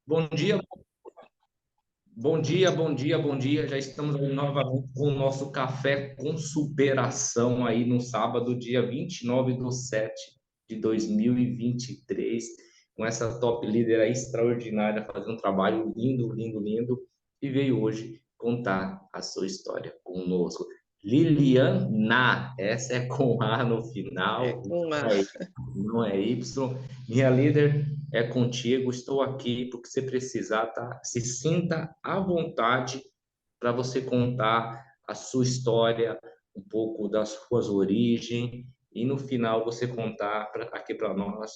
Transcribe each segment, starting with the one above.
Bom dia, bom dia, bom dia, bom dia. Já estamos aí novamente com o nosso café com superação aí no sábado, dia 29/7/2023, com essa top líder aí extraordinária, fazendo um trabalho lindo, lindo, lindo, e veio hoje contar a sua história conosco. Liliana, essa é com A no É final, com a... não é Y. Minha líder, é contigo, estou aqui porque você precisar, tá? Se sinta à vontade para você contar a sua história, um pouco das suas origens e no final você contar aqui para nós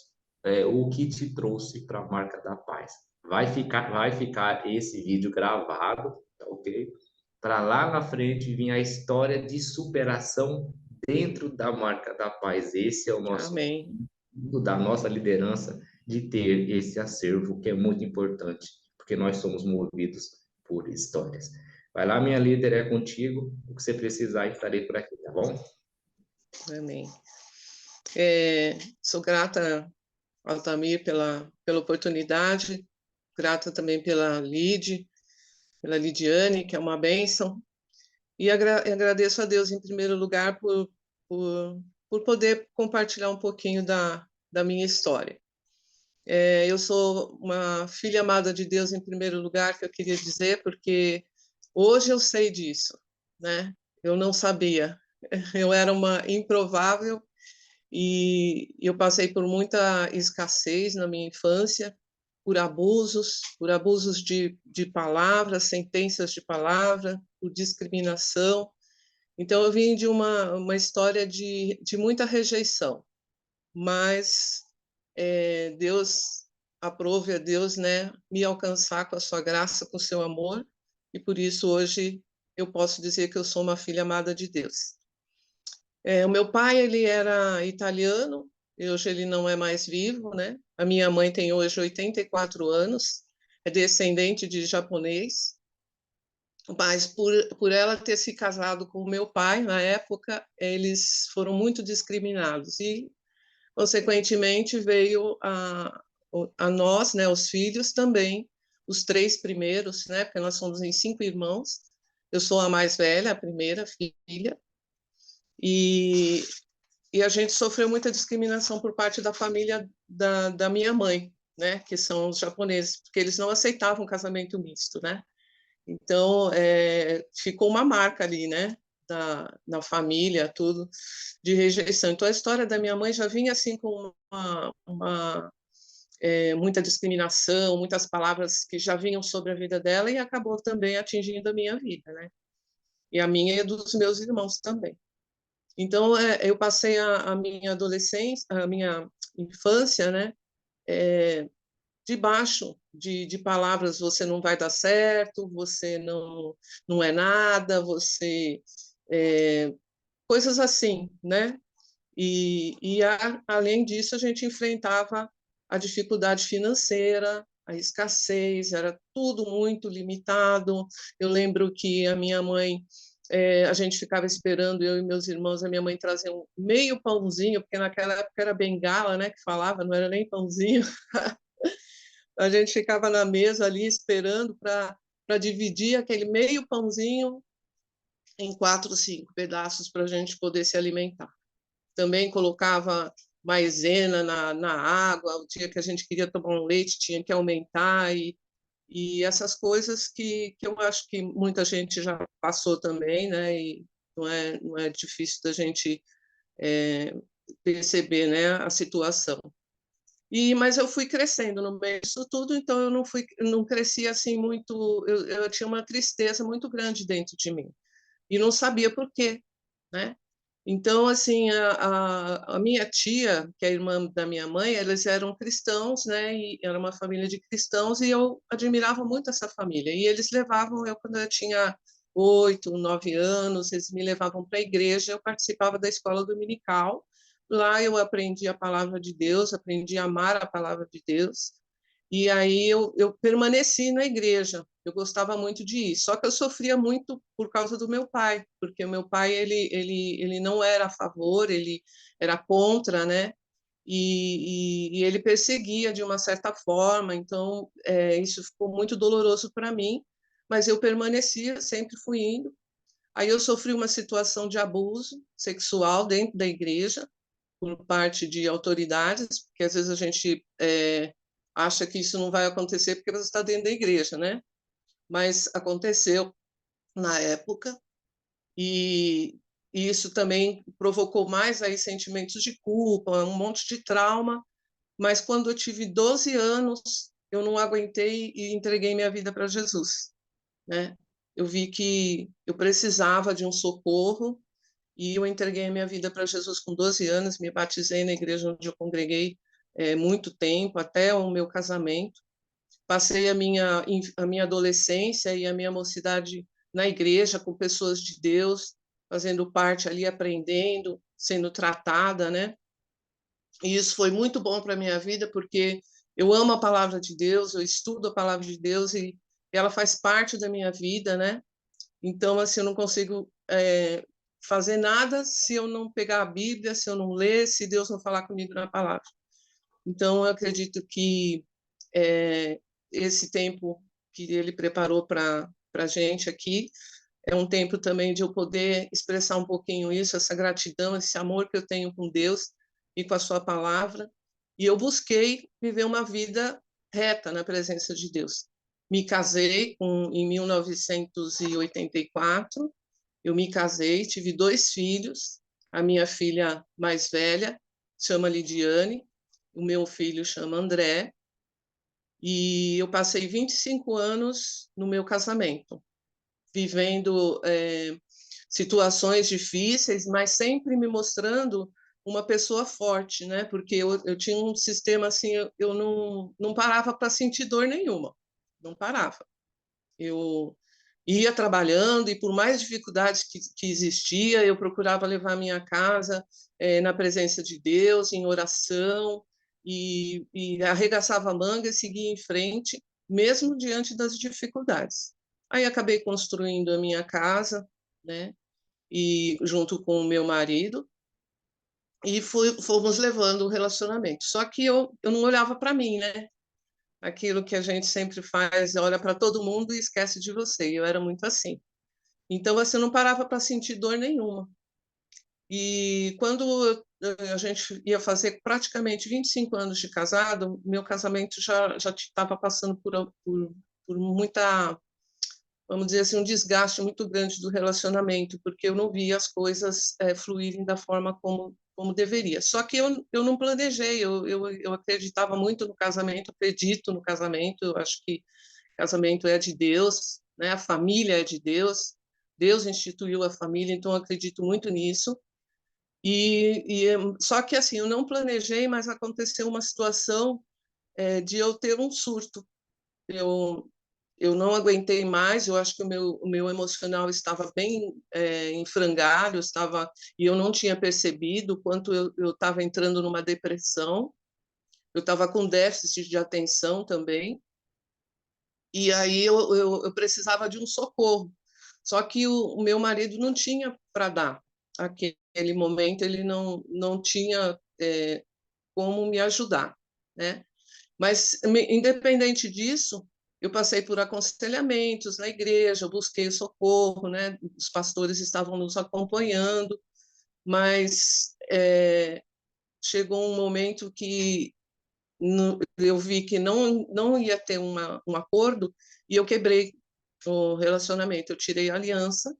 o que te trouxe para a Marca da Paz. Vai ficar esse vídeo gravado, tá ok? Para lá na frente vir a história de superação dentro da Marca da Paz. Esse é o nosso Amém. da nossa liderança de ter esse acervo que é muito importante, porque nós somos movidos por histórias. Vai lá, minha líder, é contigo. O que você precisar, estarei por aqui, tá bom? Amém. Sou grata ao Altamir pela oportunidade, grata também pela Lidiane, que é uma bênção, e agradeço a Deus, em primeiro lugar, por poder compartilhar um pouquinho da minha história. Eu sou uma filha amada de Deus, em primeiro lugar, que eu queria dizer, porque hoje eu sei disso, né? Eu não sabia. Eu era uma improvável e eu passei por muita escassez na minha infância, por abusos de palavras, sentenças de palavra, por discriminação. Então, eu vim de uma história de muita rejeição, mas Deus, aprove a Deus, né, me alcançar com a sua graça, com o seu amor, e por isso hoje eu posso dizer que eu sou uma filha amada de Deus. O meu pai, ele era italiano, e hoje ele não é mais vivo, né? A minha mãe tem hoje 84 anos, é descendente de japonês, mas por ela ter se casado com o meu pai, na época, eles foram muito discriminados e, consequentemente, veio a nós, né, os filhos também, os três primeiros, né, porque nós somos em cinco irmãos, eu sou a mais velha, a primeira filha, e e a gente sofreu muita discriminação por parte da família da minha mãe, né, que são os japoneses, porque eles não aceitavam casamento misto, né? Então, ficou uma marca ali, né, na família, tudo, de rejeição. Então, a história da minha mãe já vinha assim com muita discriminação, muitas palavras que já vinham sobre a vida dela e acabou também atingindo a minha vida, né? E a minha e a dos meus irmãos também. Então, eu passei a minha adolescência, a minha infância, né, debaixo de palavras: você não vai dar certo, você não é nada, você. É, coisas assim, né? Além disso, a gente enfrentava a dificuldade financeira, a escassez, era tudo muito limitado. Eu lembro que a minha mãe, a gente ficava esperando, eu e meus irmãos, a minha mãe trazia um meio pãozinho, porque naquela época era bengala, né, que falava, não era nem pãozinho. A gente ficava na mesa ali esperando para dividir aquele meio pãozinho em quatro, cinco pedaços para a gente poder se alimentar. Também colocava maisena na água, o dia que a gente queria tomar um leite tinha que aumentar, e essas coisas que eu acho que muita gente já passou também, né? E não é difícil da gente é, perceber, né, a situação. Mas eu fui crescendo no meio disso tudo, então eu não cresci assim muito, eu tinha uma tristeza muito grande dentro de mim e não sabia por quê, né? Então, assim, a minha tia, que é a irmã da minha mãe, eles eram cristãos, né? E era uma família de cristãos, e eu admirava muito essa família. E eles levavam, quando eu tinha 8, 9 anos, eles me levavam para a igreja, eu participava da escola dominical. Lá eu aprendi a palavra de Deus, aprendi a amar a palavra de Deus. E aí eu permaneci na igreja. Eu gostava muito de ir. Só que eu sofria muito por causa do meu pai, porque o meu pai ele não era a favor, ele era contra, né? e ele perseguia de uma certa forma, então isso ficou muito doloroso para mim, mas eu permanecia, sempre fui indo. Aí eu sofri uma situação de abuso sexual dentro da igreja, por parte de autoridades, porque às vezes a gente acha que isso não vai acontecer porque você está dentro da igreja, né? Mas aconteceu na época, e isso também provocou mais aí sentimentos de culpa, um monte de trauma, mas quando eu tive 12 anos, eu não aguentei e entreguei minha vida para Jesus, né? Eu vi que eu precisava de um socorro e eu entreguei minha vida para Jesus com 12 anos, me batizei na igreja onde eu congreguei muito tempo, até o meu casamento. Passei a minha adolescência e a minha mocidade na igreja com pessoas de Deus, fazendo parte ali, aprendendo, sendo tratada, né? E isso foi muito bom para a minha vida, porque eu amo a palavra de Deus, eu estudo a palavra de Deus e ela faz parte da minha vida, né? Então, assim, eu não consigo fazer nada se eu não pegar a Bíblia, se eu não ler, se Deus não falar comigo na palavra. Então, eu acredito que é, esse tempo que ele preparou para a gente aqui é um tempo também de eu poder expressar um pouquinho isso, essa gratidão, esse amor que eu tenho com Deus e com a sua palavra. E eu busquei viver uma vida reta na presença de Deus. Me casei em 1984, eu me casei, tive 2 filhos, a minha filha mais velha chama Lidiane, o meu filho chama André, e eu passei 25 anos no meu casamento, vivendo situações difíceis, mas sempre me mostrando uma pessoa forte, né? Porque eu tinha um sistema assim, eu não parava para sentir dor nenhuma, não parava. Eu ia trabalhando e por mais dificuldades que existia, eu procurava levar a minha casa na presença de Deus, em oração, e arregaçava a manga e seguia em frente, mesmo diante das dificuldades. Aí acabei construindo a minha casa, né? E junto com o meu marido, e fomos levando o relacionamento. Só que eu não olhava para mim, né? Aquilo que a gente sempre faz, olha para todo mundo e esquece de você. Eu era muito assim. Então, você não parava para sentir dor nenhuma. E quando a gente ia fazer praticamente 25 anos de casado, meu casamento já estava passando por muita, vamos dizer assim, um desgaste muito grande do relacionamento, porque eu não via as coisas fluírem da forma como deveria. Só que eu não planejei, eu acreditava muito no casamento, acredito no casamento, eu acho que casamento é de Deus, né? A família é de Deus, Deus instituiu a família, então eu acredito muito nisso. Só que assim, eu não planejei, mas aconteceu uma situação de eu ter um surto. Eu eu não aguentei mais, eu acho que o meu emocional estava bem em frangalhos, e eu não tinha percebido o quanto eu estava entrando numa depressão, eu estava com déficit de atenção também, e aí eu precisava de um socorro. Só que o meu marido não tinha para dar. Aquele momento ele não tinha como me ajudar, né? Mas, independente disso, eu passei por aconselhamentos na igreja, eu busquei o socorro, né? Os pastores estavam nos acompanhando, mas chegou um momento que eu vi que não ia ter um acordo e eu quebrei o relacionamento. Eu tirei a aliança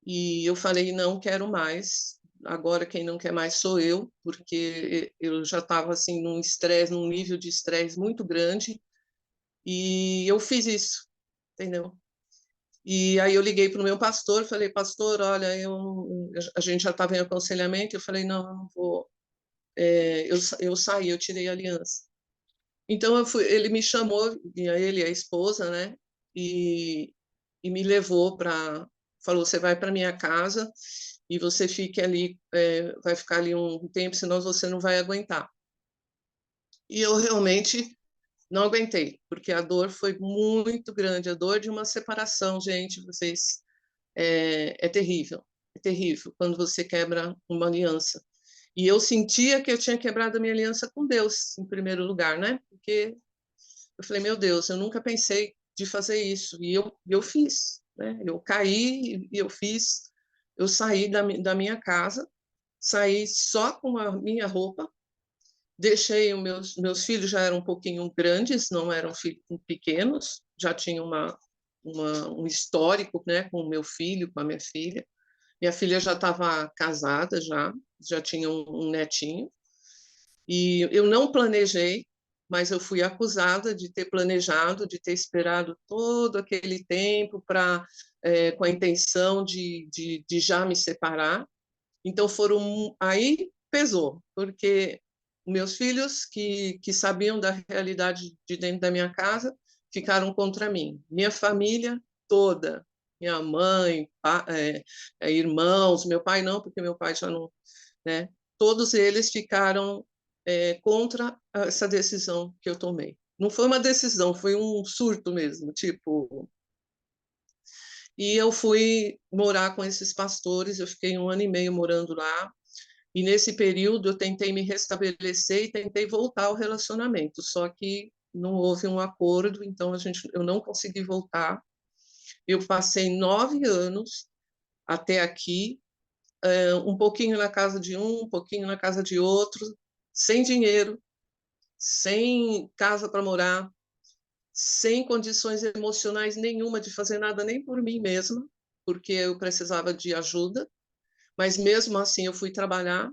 e eu falei, não quero mais. Agora quem não quer mais sou eu, porque eu já estava assim num estresse, num nível de estresse muito grande. E eu fiz isso, entendeu? E aí eu liguei para o meu pastor, falei, pastor, olha, a gente já estava em aconselhamento, eu falei, não, eu não vou, eu saí, eu tirei a aliança. Então ele me chamou, ele e a esposa, né? E, e me levou falou, você vai para minha casa e você fique ali, vai ficar ali um tempo, senão você não vai aguentar. E eu realmente não aguentei, porque a dor foi muito grande, a dor de uma separação, gente, é terrível, é terrível quando você quebra uma aliança. E eu sentia que eu tinha quebrado a minha aliança com Deus, em primeiro lugar, né? Porque eu falei, meu Deus, eu nunca pensei de fazer isso. E eu fiz, né? Eu caí e eu fiz. Eu saí da minha casa, saí só com a minha roupa, deixei os meus filhos já eram um pouquinho grandes, não eram filhos pequenos, já tinha um histórico, né, com o meu filho, com a minha filha. Minha filha já estava casada, já tinha um netinho. E eu não planejei, mas eu fui acusada de ter planejado, de ter esperado todo aquele tempo para, com a intenção de já me separar. Então aí pesou, porque meus filhos que sabiam da realidade de dentro da minha casa ficaram contra mim. Minha família toda, minha mãe, irmãos, meu pai não, porque meu pai já não, né? Todos eles ficaram contra essa decisão que eu tomei. Não foi uma decisão, foi um surto mesmo, tipo. E eu fui morar com esses pastores, eu fiquei 1 ano e meio morando lá, e nesse período eu tentei me restabelecer e tentei voltar ao relacionamento, só que não houve um acordo, então eu não consegui voltar. Eu passei 9 anos até aqui, um pouquinho na casa de um pouquinho na casa de outro, sem dinheiro, sem casa para morar, sem condições emocionais nenhuma de fazer nada nem por mim mesma, porque eu precisava de ajuda, mas mesmo assim eu fui trabalhar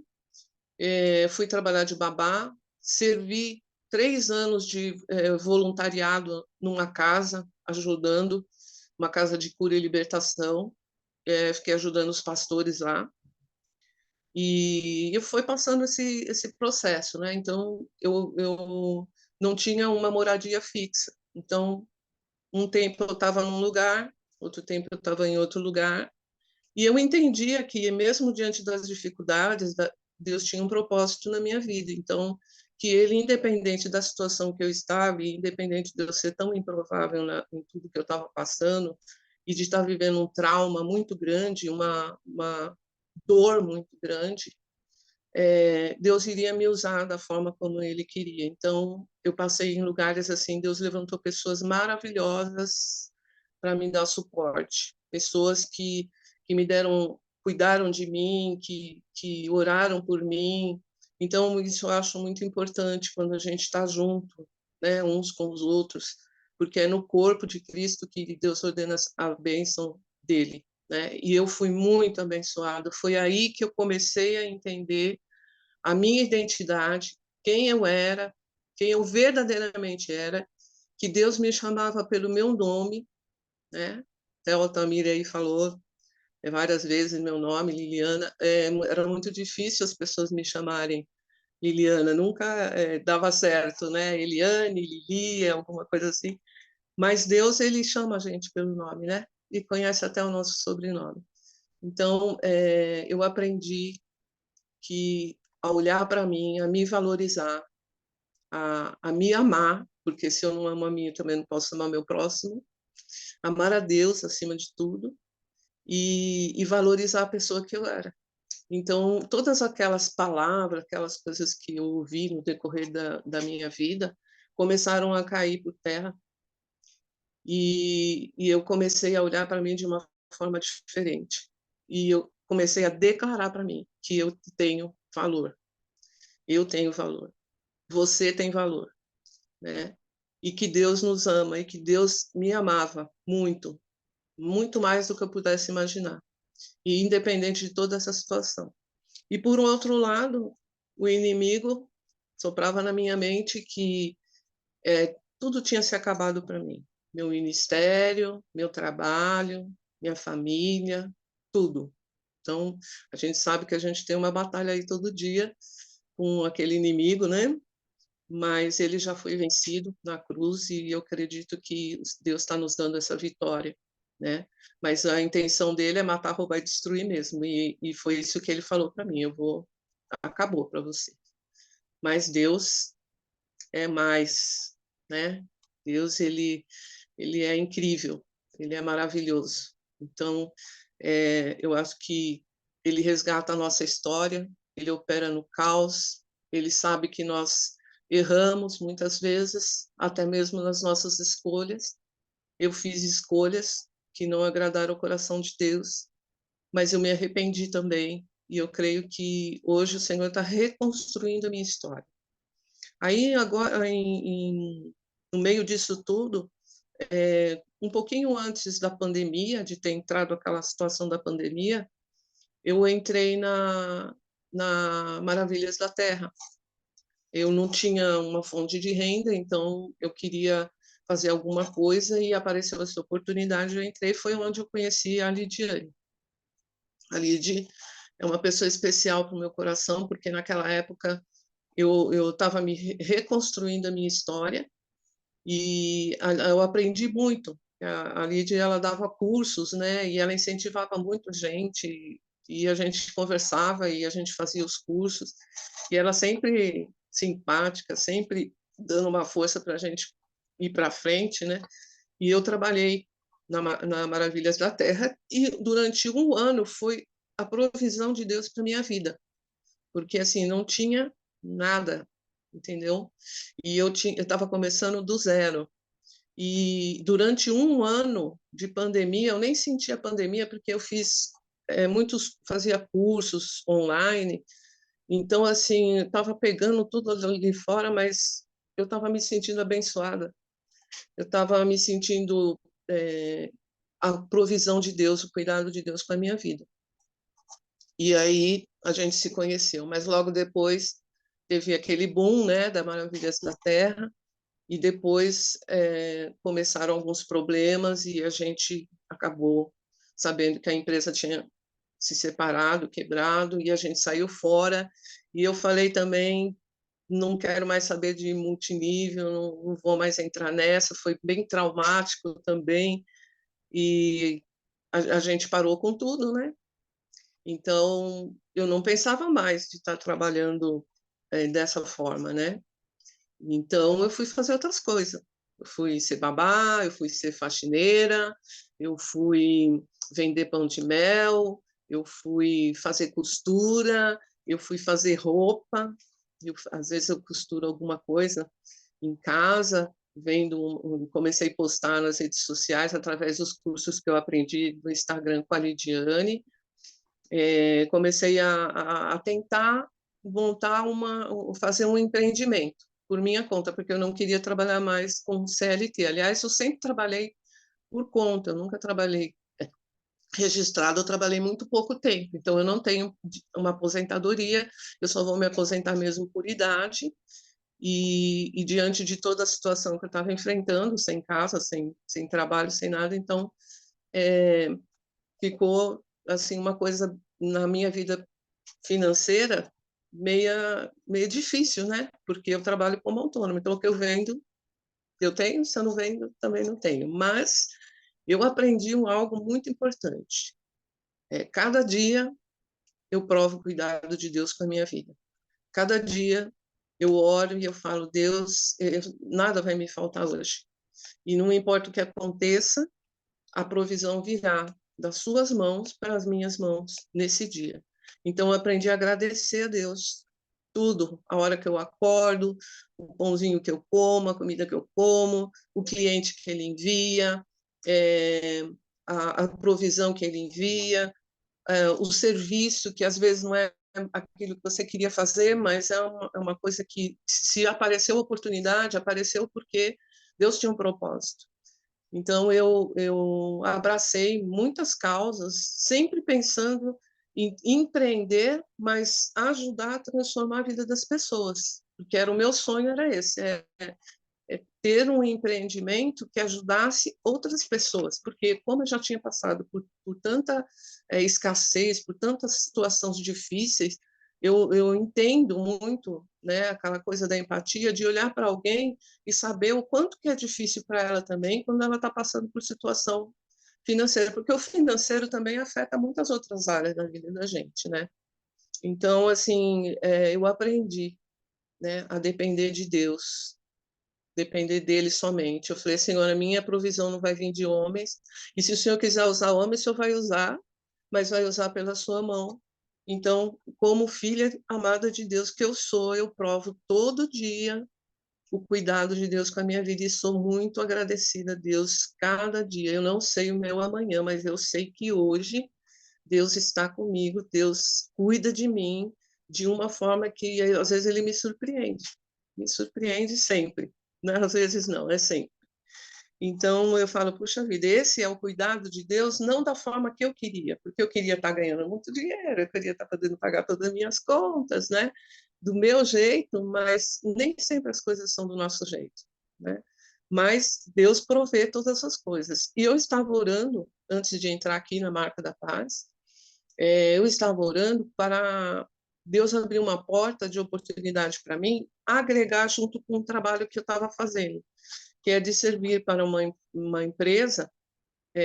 de babá, servi 3 anos de voluntariado numa casa, ajudando, uma casa de cura e libertação, fiquei ajudando os pastores lá, e eu fui passando esse processo, né? Então, eu não tinha uma moradia fixa. Então, um tempo eu estava num lugar, outro tempo eu estava em outro lugar, e eu entendia que, mesmo diante das dificuldades, Deus tinha um propósito na minha vida. Então, que Ele, independente da situação que eu estava, e independente de eu ser tão improvável em tudo que eu estava passando, e de estar vivendo um trauma muito grande, uma dor muito grande, Deus iria me usar da forma como Ele queria. Então, eu passei em lugares assim, Deus levantou pessoas maravilhosas para me dar suporte, pessoas que me deram, cuidaram de mim, que oraram por mim. Então, isso eu acho muito importante quando a gente está junto, né, uns com os outros, porque é no corpo de Cristo que Deus ordena a bênção dele. Né? E eu fui muito abençoada. Foi aí que eu comecei a entender a minha identidade, quem eu era, quem eu verdadeiramente era, que Deus me chamava pelo meu nome, né? Até o Altamir aí falou várias vezes meu nome, Liliana. Era muito difícil as pessoas me chamarem Liliana, nunca dava certo, né? Eliane, Lili, alguma coisa assim. Mas Deus, ele chama a gente pelo nome, né? E conhece até o nosso sobrenome. Então, eu aprendi que a olhar para mim, a me valorizar, a me amar, porque se eu não amo a mim, eu também não posso amar meu próximo, amar a Deus acima de tudo e valorizar a pessoa que eu era. Então, todas aquelas palavras, aquelas coisas que eu ouvi no decorrer da minha vida, começaram a cair por terra e eu comecei a olhar para mim de uma forma diferente. E eu comecei a declarar para mim que eu tenho valor, você tem valor, né? E que Deus nos ama e que Deus me amava muito, muito mais do que eu pudesse imaginar, e independente de toda essa situação. E por um outro lado, o inimigo soprava na minha mente que tudo tinha se acabado para mim, meu ministério, meu trabalho, minha família, tudo. Então, a gente sabe que a gente tem uma batalha aí todo dia com aquele inimigo, né? Mas ele já foi vencido na cruz e eu acredito que Deus está nos dando essa vitória, né? Mas a intenção dele é matar, roubar e destruir mesmo, e foi isso que ele falou para mim, acabou para você. Mas Deus é mais, né? Deus, ele é incrível, ele é maravilhoso. Então, eu acho que ele resgata a nossa história, ele opera no caos, ele sabe que nós erramos muitas vezes, até mesmo nas nossas escolhas. Eu fiz escolhas que não agradaram o coração de Deus, mas eu me arrependi também, e eu creio que hoje o Senhor está reconstruindo a minha história. Aí, agora, no meio disso tudo, um pouquinho antes da pandemia, de ter entrado aquela situação da pandemia, eu entrei na Maravilhas da Terra. Eu não tinha uma fonte de renda, então eu queria fazer alguma coisa e apareceu essa oportunidade, eu entrei, foi onde eu conheci a Lidiane. A Lid é uma pessoa especial para o meu coração, porque naquela época eu estava me reconstruindo a minha história e eu aprendi muito. A Lid, ela dava cursos, né, e ela incentivava muito gente, e a gente conversava e a gente fazia os cursos, e ela sempre simpática, sempre dando uma força para a gente ir para frente, né? E eu trabalhei na Maravilhas da Terra e durante um ano foi a provisão de Deus para minha vida, porque assim não tinha nada, entendeu? E eu estava começando do zero. E durante um ano de pandemia, eu nem senti a pandemia porque eu fazia cursos online. Então, assim, eu estava pegando tudo ali fora, mas eu estava me sentindo abençoada. Eu estava me sentindo a provisão de Deus, o cuidado de Deus com a minha vida. E aí a gente se conheceu, mas logo depois teve aquele boom, né, da Maravilhas da Terra, e depois começaram alguns problemas e a gente acabou sabendo que a empresa tinha se separado, quebrado, e a gente saiu fora. E eu falei também, não quero mais saber de multinível, não vou mais entrar nessa. Foi bem traumático também, e a gente parou com tudo, né? Então, eu não pensava mais de estar trabalhando dessa forma, né? Então, eu fui fazer outras coisas. Eu fui ser babá, eu fui ser faxineira, eu fui vender pão de mel, eu fui fazer costura, eu fui fazer roupa. Às vezes eu costuro alguma coisa em casa, comecei a postar nas redes sociais através dos cursos que eu aprendi no Instagram com a Lidiane. Comecei a tentar fazer um empreendimento por minha conta, porque eu não queria trabalhar mais com CLT. Aliás, eu sempre trabalhei por conta, eu nunca trabalhei registrado, eu trabalhei muito pouco tempo, então eu não tenho uma aposentadoria, eu só vou me aposentar mesmo por idade, e diante de toda a situação que eu estava enfrentando, sem casa, sem trabalho, sem nada, então ficou assim uma coisa na minha vida financeira meia difícil, né? Porque eu trabalho como autônomo, então o que eu vendo, eu tenho, se eu não vendo, também não tenho. Mas eu aprendi algo muito importante. Cada dia eu provo o cuidado de Deus com a minha vida. Cada dia eu oro e eu falo, Deus, nada vai me faltar hoje. E não importa o que aconteça, a provisão virá das suas mãos para as minhas mãos nesse dia. Então, eu aprendi a agradecer a Deus tudo, a hora que eu acordo, o pãozinho que eu como, a comida que eu como, o cliente que ele envia, é, a provisão que ele envia, o serviço que às vezes não é aquilo que você queria fazer, mas é uma coisa que, se apareceu oportunidade, apareceu porque Deus tinha um propósito. Então, eu abracei muitas causas, sempre pensando em empreender, mas ajudar a transformar a vida das pessoas, porque o meu sonho era esse, ter um empreendimento que ajudasse outras pessoas, porque como eu já tinha passado por tanta escassez, por tantas situações difíceis, eu entendo muito, né, aquela coisa da empatia, de olhar para alguém e saber o quanto que é difícil para ela também quando ela está passando por situação financeira, porque o financeiro também afeta muitas outras áreas da vida da gente, né? Então, assim, eu aprendi, né, a depender de Deus, depender dele somente. Eu falei, Senhor, a minha provisão não vai vir de homens, e se o Senhor quiser usar homens, o Senhor vai usar, mas vai usar pela sua mão, Então, como filha amada de Deus que eu sou, eu provo todo dia o cuidado de Deus com a minha vida e sou muito agradecida a Deus cada dia. Eu não sei o meu amanhã, mas eu sei que hoje Deus está comigo, Deus cuida de mim de uma forma que às vezes ele me surpreende sempre, né? Às vezes não, é sempre. Então eu falo, puxa vida, esse é o cuidado de Deus, não da forma que eu queria, porque eu queria estar ganhando muito dinheiro, eu queria estar podendo pagar todas as minhas contas, né? Do meu jeito, mas nem sempre as coisas são do nosso jeito, né? Mas Deus provê todas essas coisas. E eu estava orando, antes de entrar aqui na Marca da Paz, eu estava orando para Deus abrir uma porta de oportunidade para mim, agregar junto com o trabalho que eu estava fazendo, que é de servir para uma empresa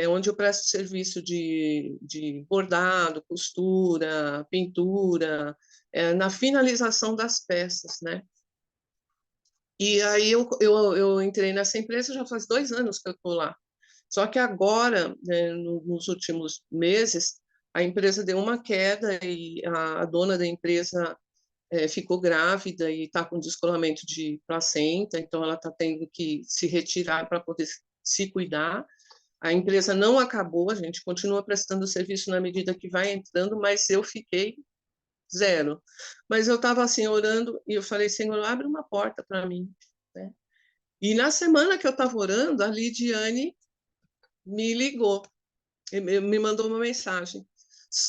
onde eu presto serviço de bordado, costura, pintura, na finalização das peças, né? E aí eu entrei nessa empresa já faz 2 anos que eu estou lá. Só que agora, né, nos últimos meses, a empresa deu uma queda e a dona da empresa ficou grávida e está com descolamento de placenta, então ela está tendo que se retirar para poder se cuidar. A empresa não acabou, a gente continua prestando serviço na medida que vai entrando, mas eu fiquei zero. Mas eu estava assim orando e eu falei, Senhor, abre uma porta para mim, né? E na semana que eu estava orando, a Lidiane me ligou, me mandou uma mensagem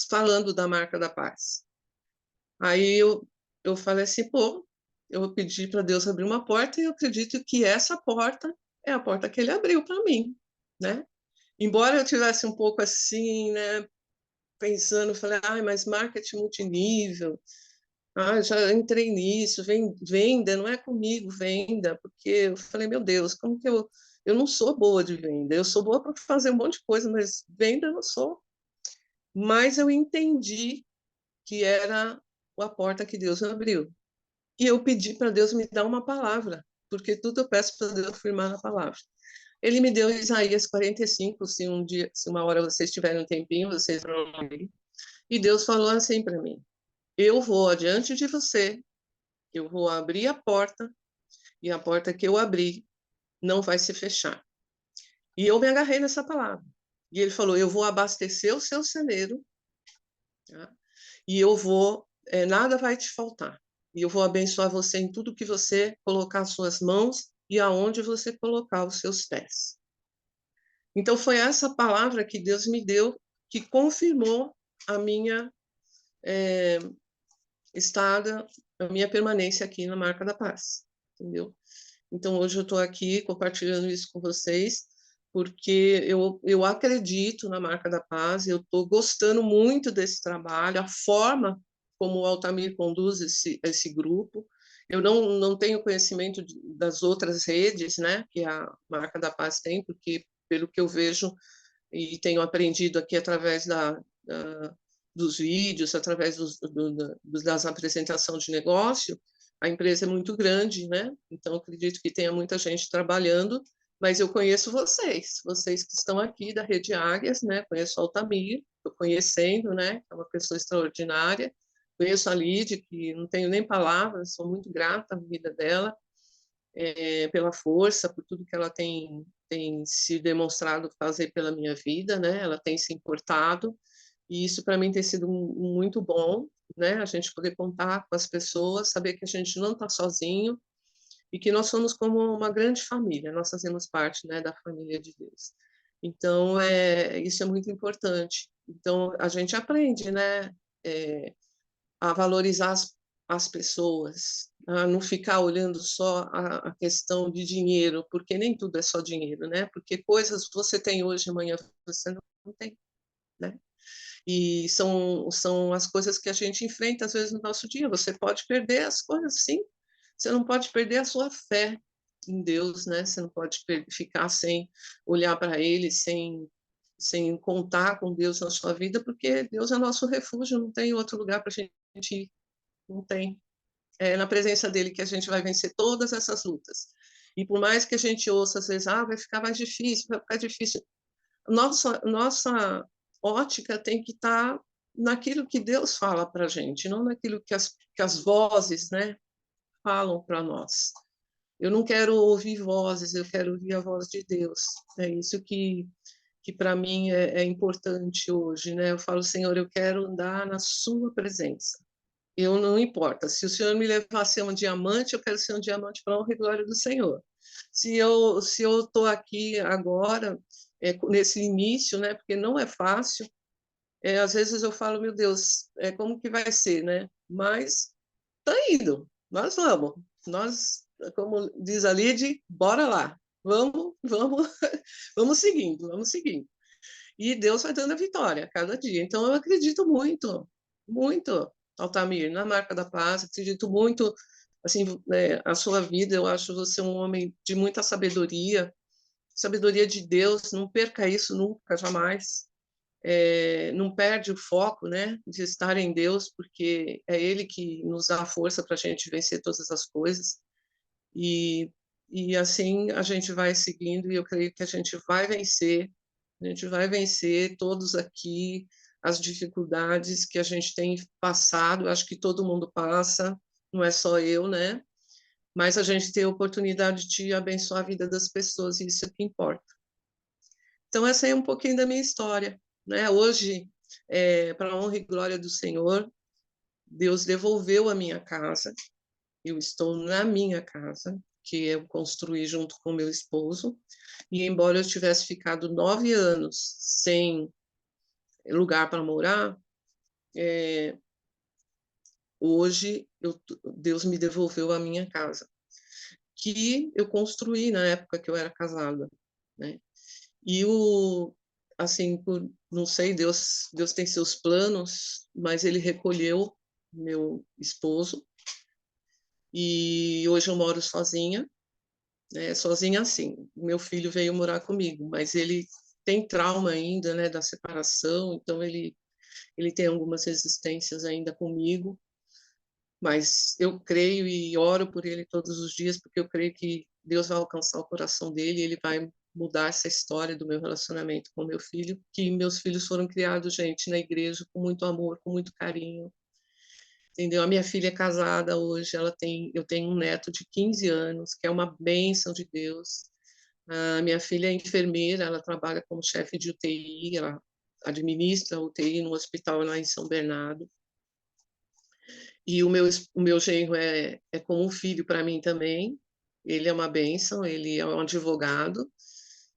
falando da Marca da Paz. Aí eu falei assim, pô, eu pedi para Deus abrir uma porta e eu acredito que essa porta é a porta que ele abriu para mim, né? Embora eu tivesse um pouco assim, né, pensando, falei, ai, mas marketing multinível, já entrei nisso, venda, não é comigo, venda, porque eu falei, meu Deus, como que eu não sou boa de venda, eu sou boa para fazer um monte de coisa, mas venda eu não sou. Mas eu entendi que era a porta que Deus abriu. E eu pedi para Deus me dar uma palavra, porque tudo eu peço para Deus firmar na palavra. Ele me deu Isaías 45, se um dia, se uma hora vocês tiverem um tempinho, vocês vão ler. E Deus falou assim para mim: eu vou adiante de você, eu vou abrir a porta, e a porta que eu abri não vai se fechar. E eu me agarrei nessa palavra. E ele falou: eu vou abastecer o seu celeiro, tá? E eu vou, nada vai te faltar. E eu vou abençoar você em tudo que você colocar as suas mãos e aonde você colocar os seus pés. Então foi essa palavra que Deus me deu que confirmou a minha é, estada, a minha permanência aqui na Marca da Paz, entendeu? Então hoje eu estou aqui compartilhando isso com vocês porque eu acredito na Marca da Paz, eu estou gostando muito desse trabalho, a forma como o Altamir conduz esse grupo. Eu não tenho conhecimento das outras redes, né, que a Marca da Paz tem, porque pelo que eu vejo e tenho aprendido aqui através dos vídeos, através das apresentações de negócio, a empresa é muito grande, né? Então, acredito que tenha muita gente trabalhando, mas eu conheço vocês que estão aqui da Rede Águias, né? Conheço a Altamir, estou conhecendo, né? É uma pessoa extraordinária. Conheço a Lide, que não tenho nem palavras, sou muito grata à vida dela, pela força, por tudo que ela tem se demonstrado fazer pela minha vida, né? Ela tem se importado, e isso para mim tem sido muito bom, né? A gente poder contar com as pessoas, saber que a gente não está sozinho e que nós somos como uma grande família, nós fazemos parte, né, da família de Deus. Então, isso é muito importante. Então, a gente aprende, né, a valorizar as pessoas, a não ficar olhando só a questão de dinheiro, porque nem tudo é só dinheiro, né? Porque coisas você tem hoje, amanhã você não tem, né? E são as coisas que a gente enfrenta às vezes no nosso dia. Você pode perder as coisas, sim. Você não pode perder a sua fé em Deus, né? Você não pode ficar sem olhar para Ele, sem contar com Deus na sua vida, porque Deus é nosso refúgio, não tem outro lugar para a gente ir, não tem. É na presença dele que a gente vai vencer todas essas lutas. E por mais que a gente ouça, às vezes, vai ficar mais difícil, vai ficar difícil. Nossa ótica tem que estar naquilo que Deus fala para a gente, não naquilo que as vozes, né, falam para nós. Eu não quero ouvir vozes, eu quero ouvir a voz de Deus. É isso que para mim é importante hoje, né? Eu falo, Senhor, eu quero andar na sua presença. Eu não importa, se o Senhor me levar a ser um diamante, eu quero ser um diamante para a honra e glória do Senhor. Se eu estou aqui agora, nesse início, né? Porque não é fácil, às vezes eu falo, meu Deus, como que vai ser, né? Mas tá indo, nós vamos. Nós, como diz a Lid, bora lá. Vamos, vamos seguindo, vamos seguindo. E Deus vai dando a vitória a cada dia. Então eu acredito muito, muito, Altamir, na marca da paz, acredito muito, assim, a sua vida, eu acho você um homem de muita sabedoria, sabedoria de Deus, não perca isso nunca, jamais. Não perde o foco, né, de estar em Deus, porque é Ele que nos dá a força para a gente vencer todas as coisas. E, e assim a gente vai seguindo, e eu creio que a gente vai vencer todos aqui as dificuldades que a gente tem passado, acho que todo mundo passa, não é só eu, né? Mas a gente tem a oportunidade de abençoar a vida das pessoas, e isso é o que importa. Então, essa aí é um pouquinho da minha história, né? Hoje, para a honra e glória do Senhor, Deus devolveu a minha casa, eu estou na minha casa, que eu construí junto com meu esposo, e embora eu tivesse ficado 9 anos sem lugar para morar, hoje Deus me devolveu a minha casa, que eu construí na época que eu era casada, né? E assim, não sei, Deus tem seus planos, mas ele recolheu meu esposo e hoje eu moro sozinha, né? Sozinha assim. Meu filho veio morar comigo, mas ele tem trauma ainda, né, da separação, então ele tem algumas resistências ainda comigo, mas eu creio e oro por ele todos os dias, porque eu creio que Deus vai alcançar o coração dele e ele vai mudar essa história do meu relacionamento com meu filho, que meus filhos foram criados, gente, na igreja, com muito amor, com muito carinho, entendeu? A minha filha é casada hoje, eu tenho um neto de 15 anos, que é uma bênção de Deus. A minha filha é enfermeira, ela trabalha como chefe de UTI, ela administra a UTI no hospital lá em São Bernardo. E o meu genro é como um filho para mim também. Ele é uma bênção, ele é um advogado,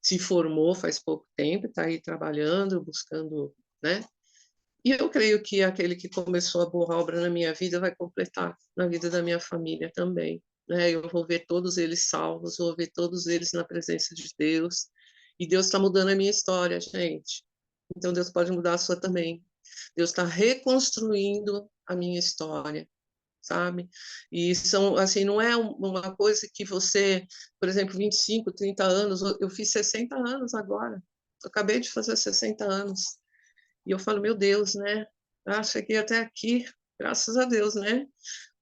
se formou faz pouco tempo, está aí trabalhando, buscando, né? E eu creio que aquele que começou a boa obra na minha vida vai completar na vida da minha família também, né? Eu vou ver todos eles salvos, vou ver todos eles na presença de Deus. E Deus está mudando a minha história, gente. Então Deus pode mudar a sua também. Deus está reconstruindo a minha história, sabe? E são, assim, não é uma coisa que você, por exemplo, 25, 30 anos, eu fiz 60 anos agora, eu acabei de fazer 60 anos, e eu falo, meu Deus, né? Ah, cheguei até aqui, graças a Deus, né?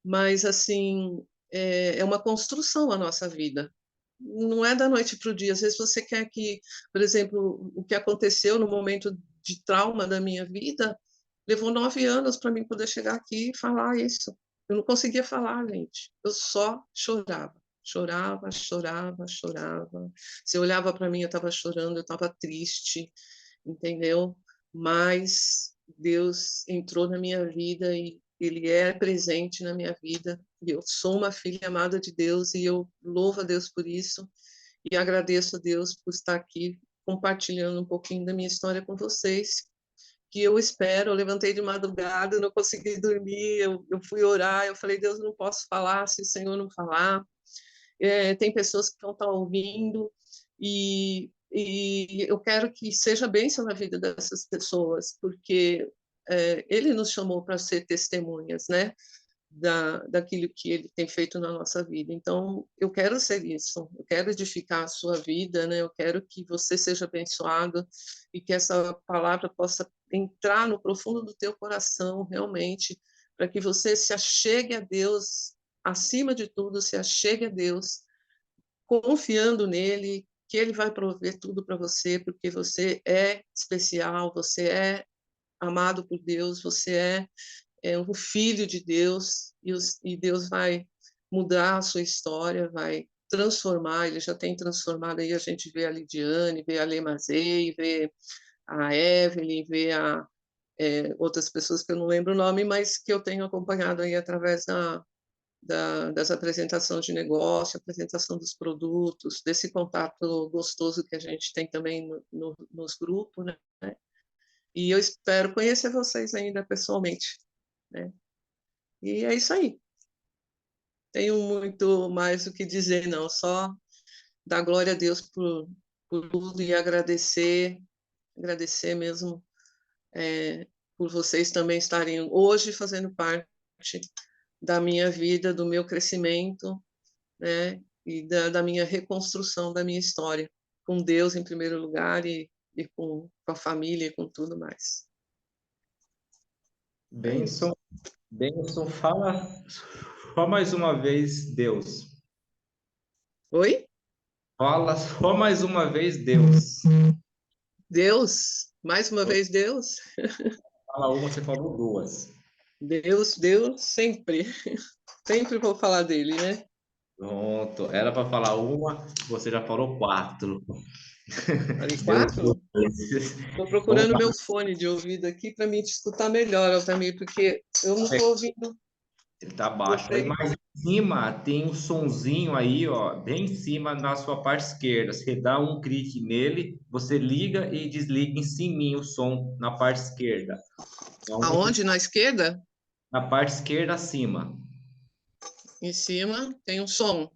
Mas, assim, é uma construção a nossa vida. Não é da noite para o dia. Às vezes você quer que, por exemplo, o que aconteceu no momento de trauma da minha vida, levou 9 anos para mim poder chegar aqui e falar isso. Eu não conseguia falar, gente. Eu só chorava. Chorava, chorava, chorava. Você olhava para mim, eu estava chorando, eu estava triste, entendeu? Mas Deus entrou na minha vida e Ele é presente na minha vida. Eu sou uma filha amada de Deus e eu louvo a Deus por isso e agradeço a Deus por estar aqui compartilhando um pouquinho da minha história com vocês, que eu espero. Eu levantei de madrugada, não consegui dormir, eu fui orar, eu falei, Deus, não posso falar se o Senhor não falar. Tem pessoas que vão estar ouvindo e eu quero que seja bênção na vida dessas pessoas, porque Ele nos chamou para ser testemunhas, né? Daquilo que Ele tem feito na nossa vida. Então, eu quero ser isso, eu quero edificar a sua vida, né? Eu quero que você seja abençoado e que essa palavra possa entrar no profundo do teu coração, realmente, para que você se achegue a Deus, acima de tudo, se achegue a Deus, confiando nele, que ele vai prover tudo para você, porque você é especial, você é amado por Deus, você é um filho de Deus, e Deus vai mudar a sua história, vai transformar, ele já tem transformado aí, a gente vê a Lidiane, vê a Lemazei, vê a Evelyn, vê outras pessoas que eu não lembro o nome, mas que eu tenho acompanhado aí através das apresentações de negócio, apresentação dos produtos, desse contato gostoso que a gente tem também nos grupos, né? E eu espero conhecer vocês ainda pessoalmente, né? E é isso aí. Tenho muito mais o que dizer, não, só dar glória a Deus por tudo e agradecer mesmo por vocês também estarem hoje fazendo parte da minha vida, do meu crescimento, né? E da minha reconstrução da minha história, com Deus em primeiro lugar e com a família e com tudo mais. É isso. Benção, benção, fala só mais uma vez, Deus. Oi? Fala só mais uma vez, Deus. Deus, mais uma vez Deus. Fala uma, você falou duas. Deus, Deus, sempre. Sempre vou falar dele, né? Pronto, era para falar uma, você já falou quatro. Falei Deus quatro? dois. Estou Vamos procurando meu fone de ouvido aqui para me te escutar melhor, Altamir, porque eu não estou ouvindo ele tá baixo. Aí você. mais em cima tem um sonzinho aí, ó, bem em cima na sua parte esquerda. Você dá um clique nele, você liga e desliga em cima o som na parte esquerda. Aonde? Na esquerda? Na parte esquerda acima. Em cima tem um som.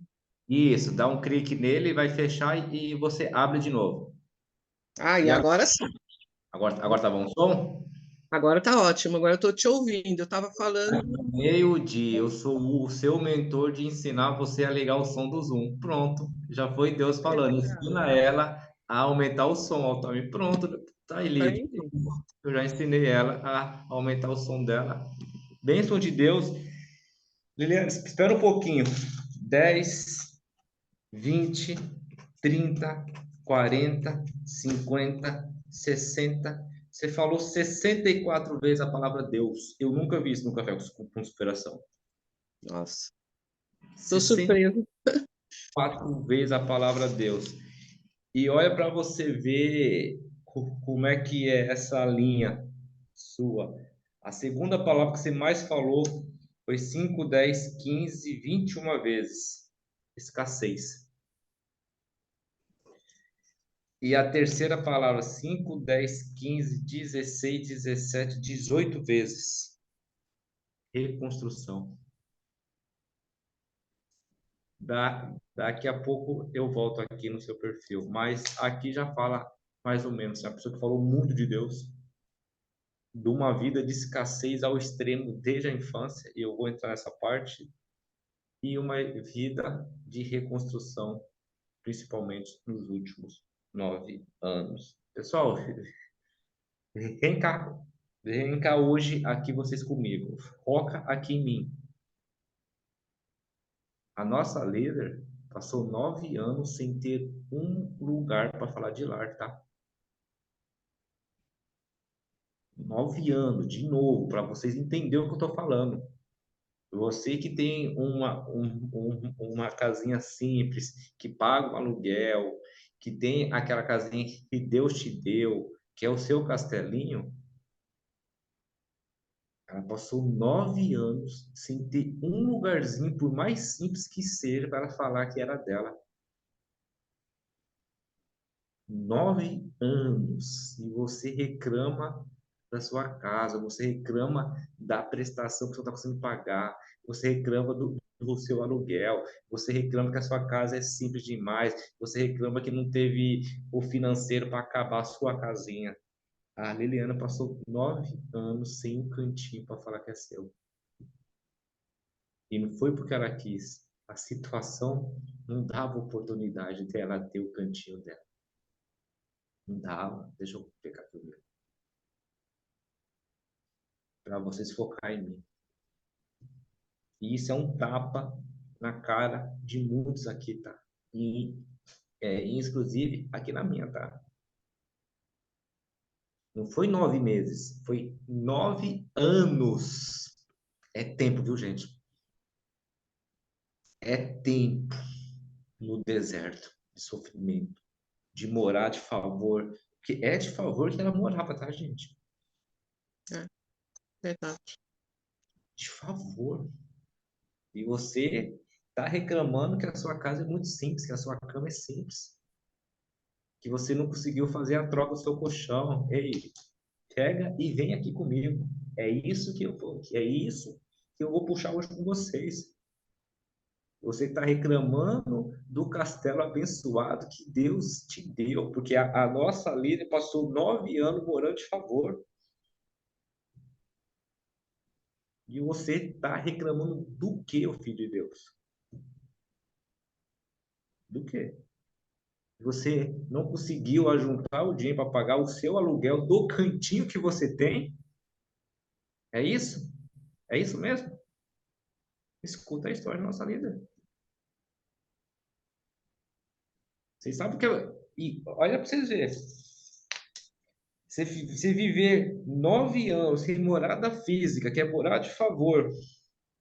Isso, dá um clique nele, vai fechar e você abre de novo. Ah, e E agora sim. agora tá bom o som? Agora tá ótimo. Agora eu estou te ouvindo. Eu estava falando. Meio-dia, eu sou o seu mentor de ensinar você a ligar o som do Zoom. Pronto, já foi Deus falando. Ensina ela a aumentar o som, Altami. Pronto, tá aí, Lídia. Entendi. Eu já ensinei ela a aumentar o som dela. Bênção de Deus. Liliana, espera um pouquinho. 10, 20, 30, 40, 50, 60. Você falou 64 vezes a palavra Deus. Eu nunca vi isso no Café com Inspiração. Nossa, estou 64 surpresa. vezes a palavra Deus. E olha para você ver como é que é essa linha sua. A segunda palavra que você mais falou foi 5, 10, 15, 21 vezes. Escassez. E a terceira palavra, 5, 10, 15, 16, 17, 18 vezes. Reconstrução. Daqui a pouco eu volto aqui no seu perfil, mas aqui já fala mais ou menos. É uma pessoa que falou muito de Deus, de uma vida de escassez ao extremo desde a infância, e eu vou entrar nessa parte, e uma vida de reconstrução, principalmente nos últimos 9 anos. Pessoal, vem cá, vem cá hoje aqui vocês comigo. Foca aqui em mim. A nossa líder passou 9 anos sem ter um lugar para falar de lar, tá? 9 anos, de novo, para vocês entenderem o que eu estou falando. Você que tem uma casinha simples, que paga um aluguel, que tem aquela casinha que Deus te deu, que é o seu castelinho, ela passou 9 anos sem ter um lugarzinho, por mais simples que seja, para ela falar que era dela. 9 anos. E você reclama da sua casa, você reclama da prestação que você está conseguindo pagar, você reclama do seu aluguel, você reclama que a sua casa é simples demais, você reclama que não teve o financeiro para acabar a sua casinha. A Liliana passou 9 anos sem um cantinho para falar que é seu. E não foi porque ela quis. A situação não dava oportunidade dela ter o cantinho dela. Não dava. Deixa eu pegar aqui o meu. Para vocês focar em mim. E isso é um tapa na cara de muitos aqui, tá? E, inclusive, aqui na minha, tá? Não foi 9 meses, foi 9 anos. É tempo, viu, gente? É tempo no deserto de sofrimento, de morar de favor. Porque é de favor que ela morava, tá, gente? É verdade. De favor. E você está reclamando que a sua casa é muito simples, que a sua cama é simples, que você não conseguiu fazer a troca do seu colchão. Ei, pega e vem aqui comigo. É isso que eu vou puxar hoje com vocês. Você está reclamando do castelo abençoado que Deus te deu, porque a nossa líder passou 9 anos morando de favor. E você está reclamando do que, o filho de Deus? Do que? Você não conseguiu ajuntar o dinheiro para pagar o seu aluguel do cantinho que você tem? É isso? É isso mesmo? Escuta a história da nossa vida. Vocês sabem que e olha para vocês verem. Você viver 9 anos sem morada física, que é morar de favor,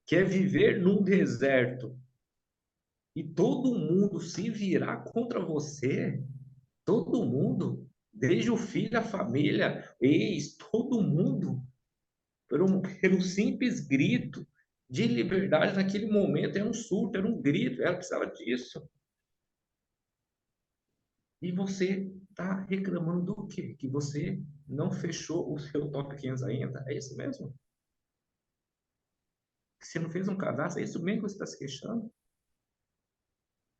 que é viver num deserto, e todo mundo se virar contra você, todo mundo, desde o filho, a família, ex, todo mundo, por um simples grito de liberdade naquele momento, era um surto, era um grito, ela precisava disso. E você está reclamando do quê? Que você não fechou o seu top 500 ainda? É isso mesmo? Que você não fez um cadastro? É isso mesmo que você está se queixando?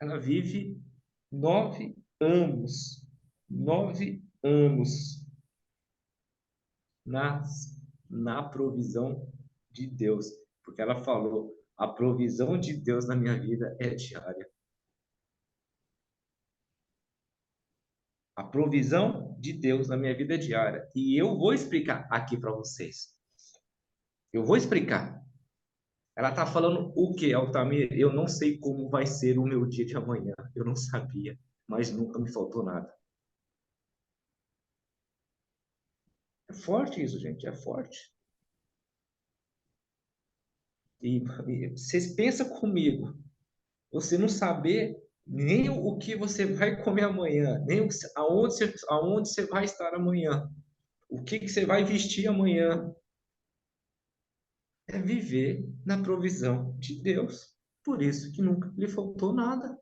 Ela vive 9 anos, 9 anos na, na provisão de Deus. Porque ela falou, a provisão de Deus na minha vida é diária. A provisão de Deus na minha vida é diária. E eu vou explicar aqui para vocês. Eu vou explicar. Ela está falando o quê, Altamir? Eu não sei como vai ser o meu dia de amanhã. Eu não sabia, mas nunca me faltou nada. É forte isso, gente, é forte. E vocês pensam comigo, você não saber nem o que você vai comer amanhã, nem aonde você vai estar amanhã, o que você vai vestir amanhã, é viver na provisão de Deus. Por isso que nunca lhe faltou nada.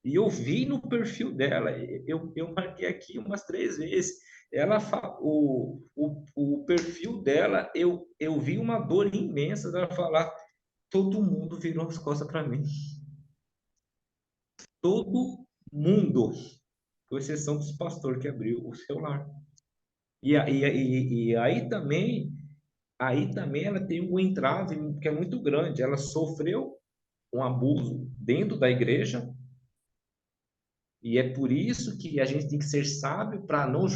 E eu vi no perfil dela, eu marquei aqui umas 3 vezes. O perfil dela, eu vi uma dor imensa dela falar. Todo mundo virou as costas para mim. Todo mundo, com exceção dos pastores que abriu o celular. E aí também ela tem um entrave que é muito grande. Ela sofreu um abuso dentro da igreja. E é por isso que a gente tem que ser sábio para não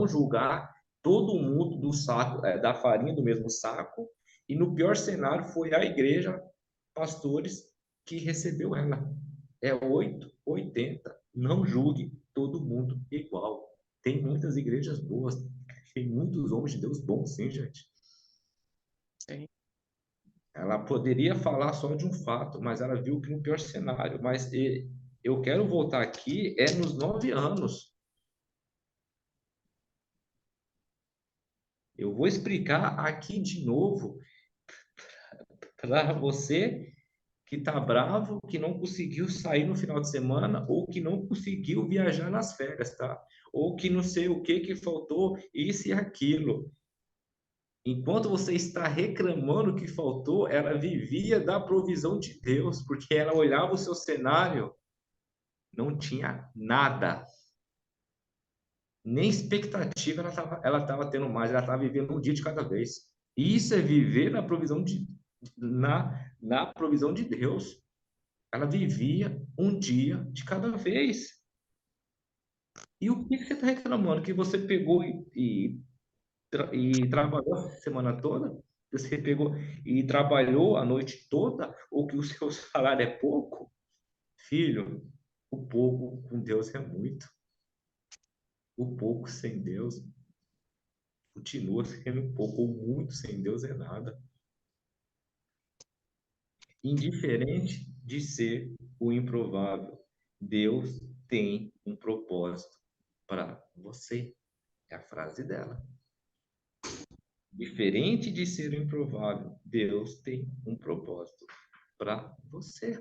julgar todo mundo do saco, da farinha do mesmo saco. E no pior cenário foi a igreja, pastores, que recebeu ela. É 880. Não julgue todo mundo igual. Tem muitas igrejas boas, tem muitos homens de Deus bons, sim, gente. Sim. Ela poderia falar só de um fato, mas ela viu que no pior cenário. Mas eu quero voltar aqui, nos 9 anos. Eu vou explicar aqui de novo para você que está bravo, que não conseguiu sair no final de semana, ou que não conseguiu viajar nas férias, tá? Ou que não sei o que faltou, isso e aquilo. Enquanto você está reclamando que faltou, ela vivia da provisão de Deus, porque ela olhava o seu cenário, não tinha nada. Nem expectativa ela tava tendo mais, ela estava vivendo um dia de cada vez. Isso é viver na provisão de Deus. Ela vivia um dia de cada vez. E o que você está reclamando? Que você pegou e trabalhou a semana toda? Você pegou e trabalhou a noite toda? Ou que o seu salário é pouco? Filho, o pouco com Deus é muito. O pouco sem Deus continua sendo pouco, ou muito sem Deus é nada. Indiferente de ser o improvável, Deus tem um propósito para você. É a frase dela. Diferente de ser o improvável, Deus tem um propósito para você.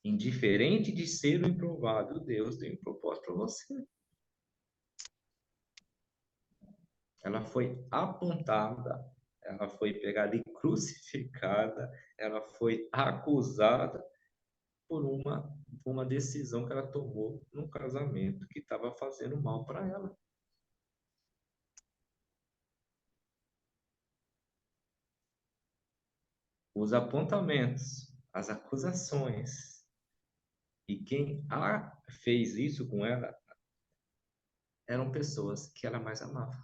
Indiferente de ser o improvável, Deus tem um propósito para você. Ela foi apontada, ela foi pegada e crucificada, ela foi acusada por uma decisão que ela tomou num casamento que estava fazendo mal para ela. Os apontamentos, as acusações e quem fez isso com ela eram pessoas que ela mais amava.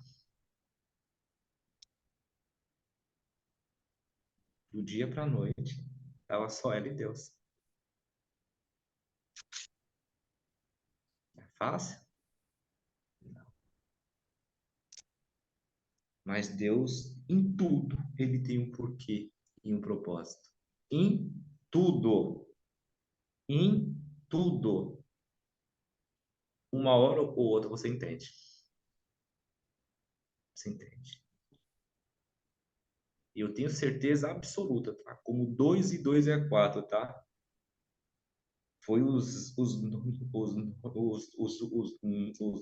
Do dia para a noite, estava só ela e Deus. É fácil? Não. Mas Deus, em tudo, ele tem um porquê e um propósito. Em tudo. Em tudo. Uma hora ou outra você entende. Você entende. E eu tenho certeza absoluta, tá? Como 2 e 2 é 4, tá? Foi os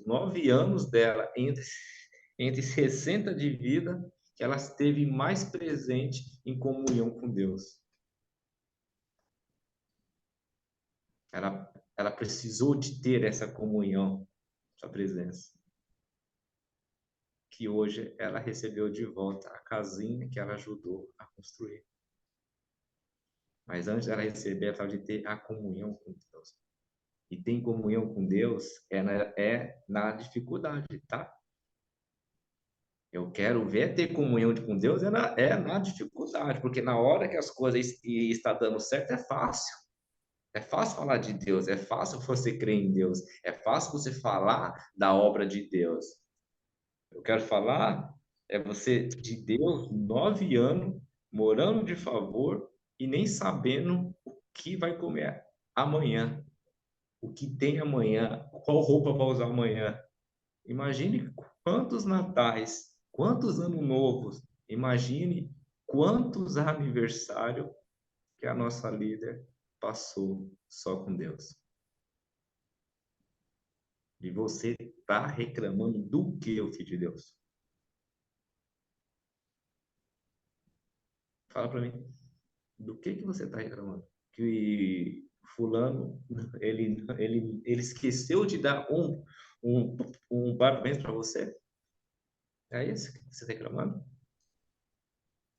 9 anos dela, entre 60 de vida, que ela esteve mais presente em comunhão com Deus. Ela precisou de ter essa comunhão, essa presença. Que hoje ela recebeu de volta a casinha que ela ajudou a construir. Mas antes ela receber, ela precisava de ter a comunhão com Deus. E tem comunhão com Deus é na dificuldade, tá? Eu quero ver ter comunhão com Deus é na dificuldade, porque na hora que as coisas estão dando certo é fácil. É fácil falar de Deus, é fácil você crer em Deus, é fácil você falar da obra de Deus. Eu quero falar você de Deus 9 anos morando de favor e nem sabendo o que vai comer amanhã, o que tem amanhã, qual roupa vai usar amanhã. Imagine quantos natais, quantos anos novos, imagine quantos aniversários que a nossa líder passou só com Deus. E você está reclamando do que, o filho de Deus? Fala para mim, do que você está reclamando? Que fulano, ele esqueceu de dar um, um parabéns para você? É isso que você está reclamando?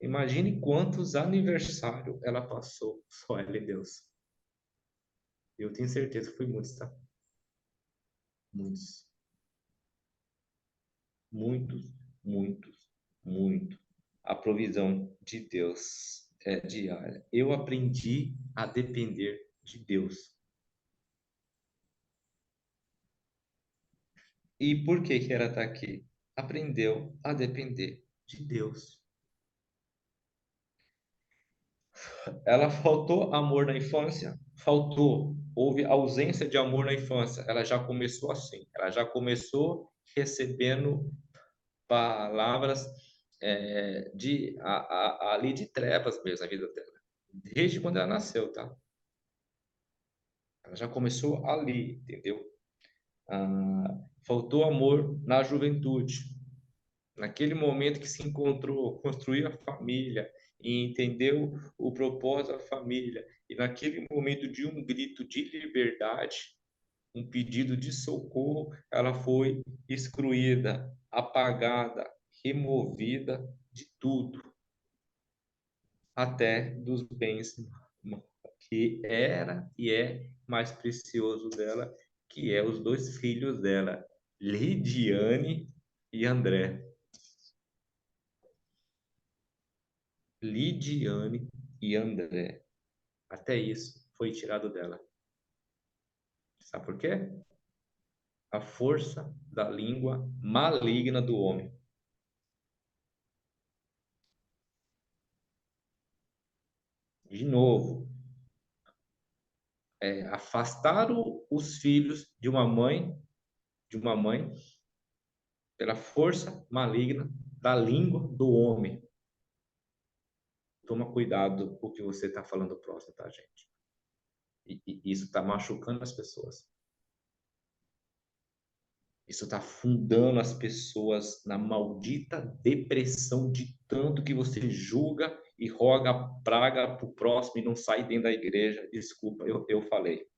Imagine quantos aniversários ela passou, só ela e Deus. Eu tenho certeza que foi muitos, tá? Muitos. Muitos, muitos, muito. A provisão de Deus é diária. Eu aprendi a depender de Deus. E por que que ela está aqui? Aprendeu a depender de Deus. Ela faltou amor na infância? Faltou. Houve ausência de amor na infância. Ela já começou assim. Ela já começou recebendo palavras ali de trevas mesmo na vida dela. Desde quando ela nasceu, tá? Ela já começou ali, entendeu? Faltou amor na juventude. Naquele momento que se encontrou, construiu a família e entendeu o propósito da família. E naquele momento de um grito de liberdade, um pedido de socorro, ela foi excluída, apagada, removida de tudo, até dos bens que era e é mais precioso dela, que é os 2 filhos dela, Lidiane e André. Lidiane e André. Até isso foi tirado dela. Sabe por quê? a força da língua maligna do homem. De novo, afastaram os filhos de uma mãe, pela força maligna da língua do homem. Toma cuidado com o que você está falando próximo, tá, gente? E isso está machucando as pessoas. Isso está afundando as pessoas na maldita depressão de tanto que você julga e roga praga para o próximo e não sai dentro da igreja. Desculpa, eu falei.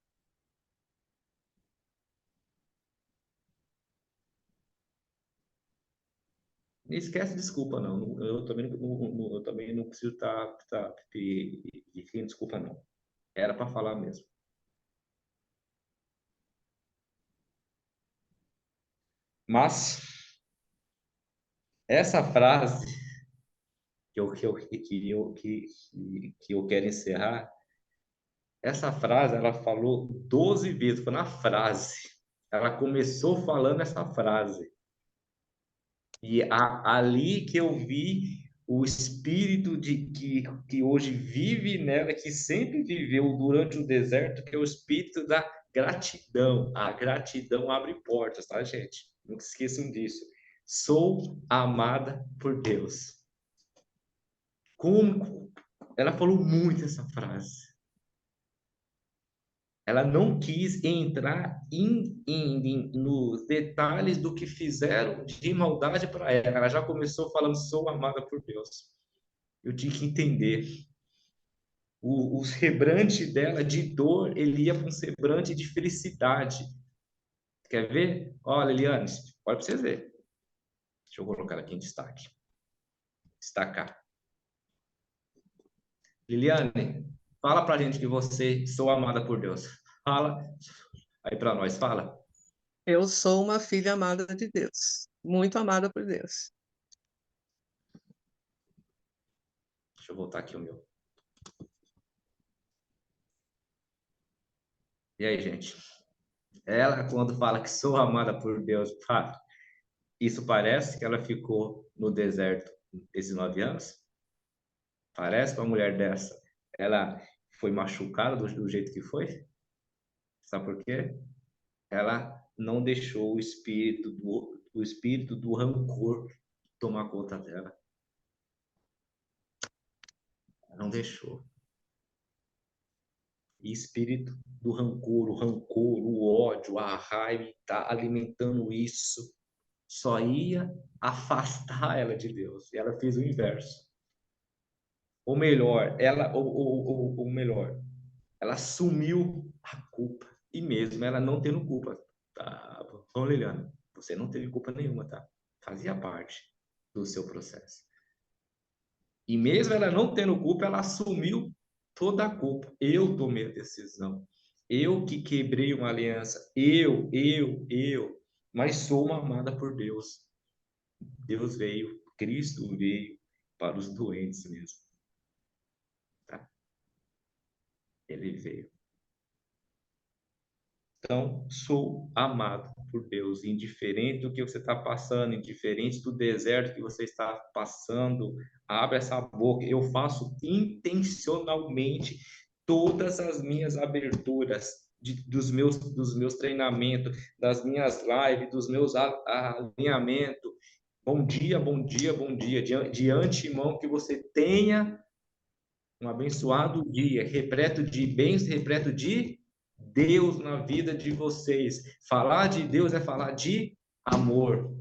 Não esquece desculpa, não. Eu também não preciso estar pedindo desculpa, não. Era para falar mesmo. Mas essa frase que eu quero encerrar, essa frase ela falou 12 vezes, foi na frase. Ela começou falando essa frase. E ali que eu vi o espírito que hoje vive nela, que sempre viveu durante o deserto, que é o espírito da gratidão. A gratidão abre portas, tá, gente? Não esqueçam disso. Sou amada por Deus. Como ela falou muito essa frase. Ela não quis entrar nos detalhes do que fizeram de maldade para ela. Ela já começou falando: sou amada por Deus. Eu tinha que entender. O semblante dela de dor, ele ia para um semblante de felicidade. Quer ver? Olha, Eliane, olha para vocês verem. Deixa eu colocar aqui em destaque. Destacar. Liliane, fala para a gente que você sou amada por Deus. Fala aí para nós, fala. Eu sou uma filha amada de Deus, muito amada por Deus. Deixa eu voltar aqui o meu. E aí, gente? Ela, quando fala que sou amada por Deus, fala, isso parece que ela ficou no deserto esses 9 anos? Parece uma mulher dessa. Ela foi machucada do jeito que foi? Sabe por quê? Ela não deixou o espírito do rancor tomar conta dela. Não deixou. E espírito do rancor, o ódio, a raiva, está alimentando isso, só ia afastar ela de Deus. E ela fez o inverso. Ou melhor, ou melhor, ela assumiu a culpa. E mesmo ela não tendo culpa, tá? Ô, Liliana, você não teve culpa nenhuma, tá? Fazia parte do seu processo. E mesmo ela não tendo culpa, ela assumiu toda a culpa. Eu tomei a decisão. Eu que quebrei uma aliança. Eu. Mas sou uma amada por Deus. Deus veio, Cristo veio para os doentes mesmo. Tá? Ele veio. Então, sou amado por Deus, indiferente do que você está passando, indiferente do deserto que você está passando, abre essa boca. Eu faço intencionalmente todas as minhas aberturas dos meus treinamentos, das minhas lives, dos meus alinhamentos. Bom dia, bom dia, bom dia. De antemão, que você tenha um abençoado dia, repleto de bens, repleto de Deus na vida de vocês. Falar de Deus é falar de amor.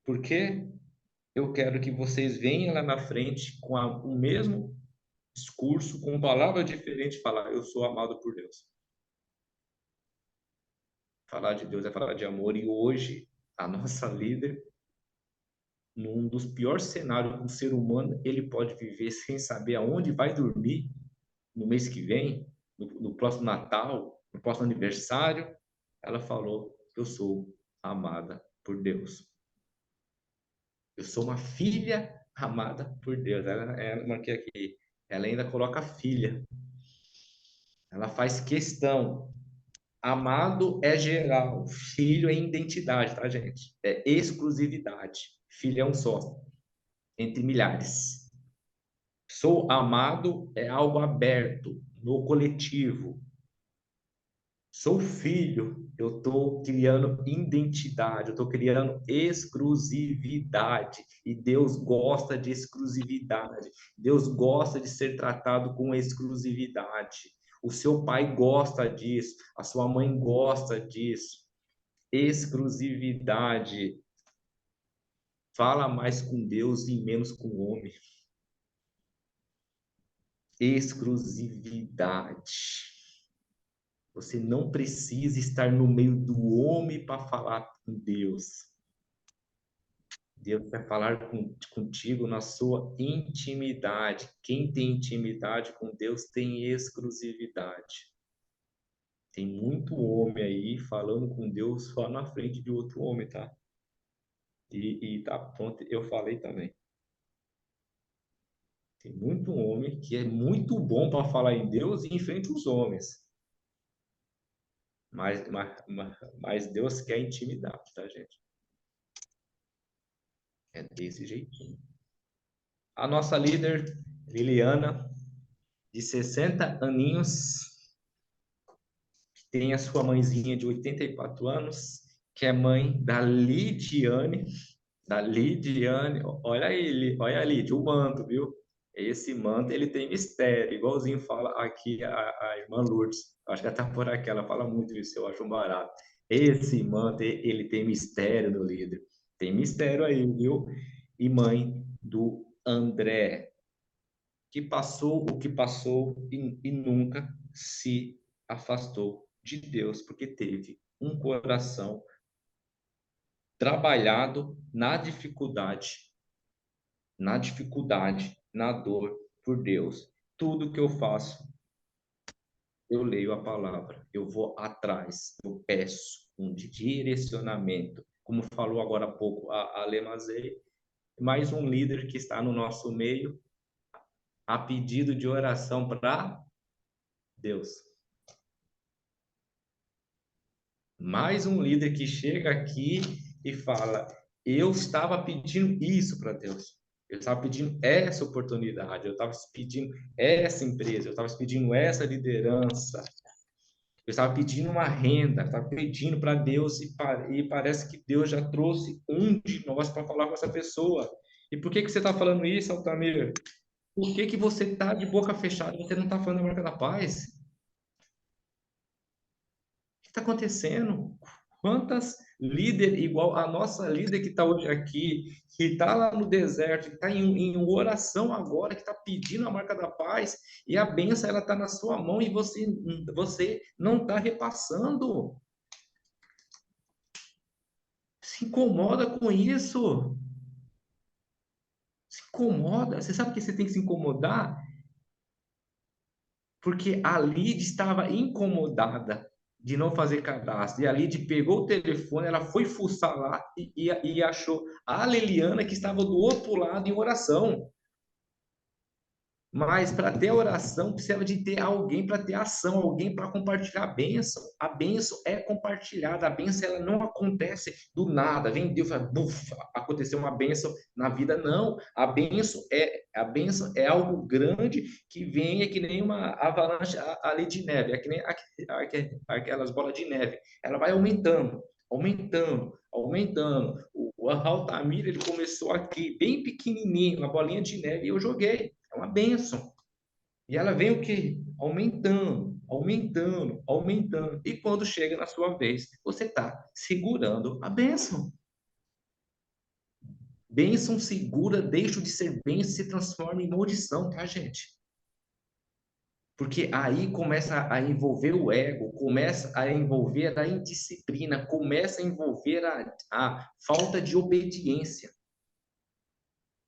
Porque eu quero que vocês venham lá na frente com o mesmo discurso, com palavras diferentes, falar: eu sou amado por Deus. Falar de Deus é falar de amor. E hoje, a nossa líder, num dos piores cenários que um ser humano ele pode viver sem saber aonde vai dormir no mês que vem, no próximo Natal, no próximo aniversário, ela falou: eu sou amada por Deus. Eu sou uma filha amada por Deus. Ela marquei aqui. Ela ainda coloca filha. Ela faz questão. Amado é geral, filho é identidade, tá, gente? É exclusividade. Filho é um só, entre milhares. Sou amado é algo aberto, no coletivo. Sou filho, eu estou criando identidade, eu estou criando exclusividade. E Deus gosta de exclusividade. Deus gosta de ser tratado com exclusividade. O seu pai gosta disso, a sua mãe gosta disso. Exclusividade. Fala mais com Deus e menos com o homem. Exclusividade. Você não precisa estar no meio do homem para falar com Deus. Deus vai falar contigo na sua intimidade. Quem tem intimidade com Deus tem exclusividade. Tem muito homem aí falando com Deus só na frente de outro homem, tá? E tá pronto, eu falei também. Tem muito homem que é muito bom para falar em Deus e em frente aos homens. Mas Deus quer intimidade, tá, gente? É desse jeitinho. A nossa líder, Liliana, de 60 aninhos, que tem a sua mãezinha de 84 anos, que é mãe da Lidiane, olha a Lídia, o manto, viu? Esse manto, ele tem mistério, igualzinho fala aqui a irmã Lourdes, acho que ela tá por aqui, ela fala muito isso, eu acho um barato. Esse manto, ele tem mistério no líder, tem mistério aí, viu? E mãe do André, que passou o que passou e nunca se afastou de Deus, porque teve um coração trabalhado na dificuldade, na dor por Deus. Tudo que eu faço, eu leio a palavra, eu vou atrás, eu peço um direcionamento. Como falou agora há pouco a Lemazei, mais um líder que está no nosso meio, a pedido de oração para Deus. Mais um líder que chega aqui e fala: eu estava pedindo isso para Deus. Eu estava pedindo essa oportunidade, eu estava pedindo essa empresa, eu estava pedindo essa liderança, eu estava pedindo uma renda, eu estava pedindo para Deus e parece que Deus já trouxe um de nós para falar com essa pessoa. E por que que você está falando isso, Altamir? Por que que você está de boca fechada? Você não está falando a marca da paz? Que está acontecendo? Quantas líderes, igual a nossa líder que está hoje aqui, que está lá no deserto, que está em oração agora, que está pedindo a marca da paz, e a bênção ela está na sua mão e você não está repassando. Se incomoda com isso. Se incomoda. Você sabe que você tem que se incomodar? Porque a Lid estava incomodada de não fazer cadastro. E a Lid pegou o telefone, ela foi fuçar lá e achou a Liliana que estava do outro lado em oração. Mas para ter oração, precisa de ter alguém para ter ação, alguém para compartilhar a bênção. A bênção é compartilhada, a bênção ela não acontece do nada. Vem Deus e fala, buf, aconteceu uma bênção na vida. Não, a bênção é algo grande que vem, é que nem uma avalanche ali de neve, é que nem aquelas bolas de neve. Ela vai aumentando, aumentando, aumentando. O Altamira, ele começou aqui, bem pequenininho, uma bolinha de neve, e eu joguei. É uma bênção. E ela vem o quê? Aumentando, aumentando, aumentando. E quando chega na sua vez, você está segurando a bênção. Bênção segura, deixa de ser bênção e se transforma em maldição, tá, gente? Porque aí começa a envolver o ego, começa a envolver a indisciplina, começa a envolver a falta de obediência.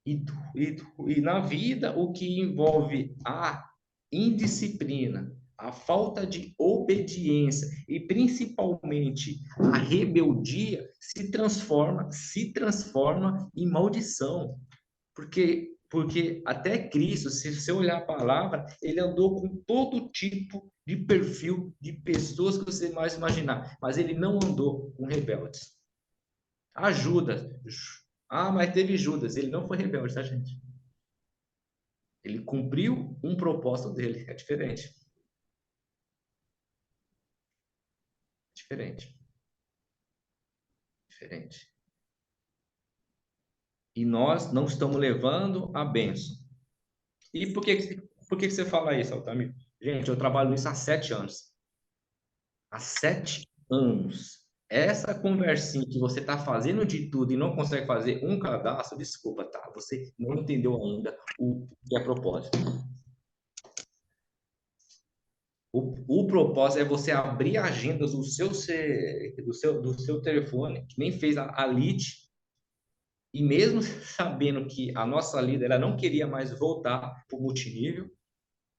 E na vida, o que envolve a indisciplina, a falta de obediência e principalmente a rebeldia se transforma em maldição. Porque Porque até Cristo, se você olhar a palavra, ele andou com todo tipo de perfil de pessoas que você mais imaginar, mas ele não andou com rebeldes. A Judas, mas teve Judas, ele não foi rebelde, tá, gente? Ele cumpriu um propósito dele, é diferente. Diferente. Diferente. E nós não estamos levando a bênção. E por que você fala isso, Altamir? Gente, eu trabalho nisso há 7 anos. Há 7 anos. Essa conversinha que você está fazendo de tudo e não consegue fazer um cadastro, desculpa, tá? Você não entendeu ainda o que é propósito. O propósito é você abrir agendas do seu telefone, que nem fez a Lid, e mesmo sabendo que a nossa líder ela não queria mais voltar para o multinível,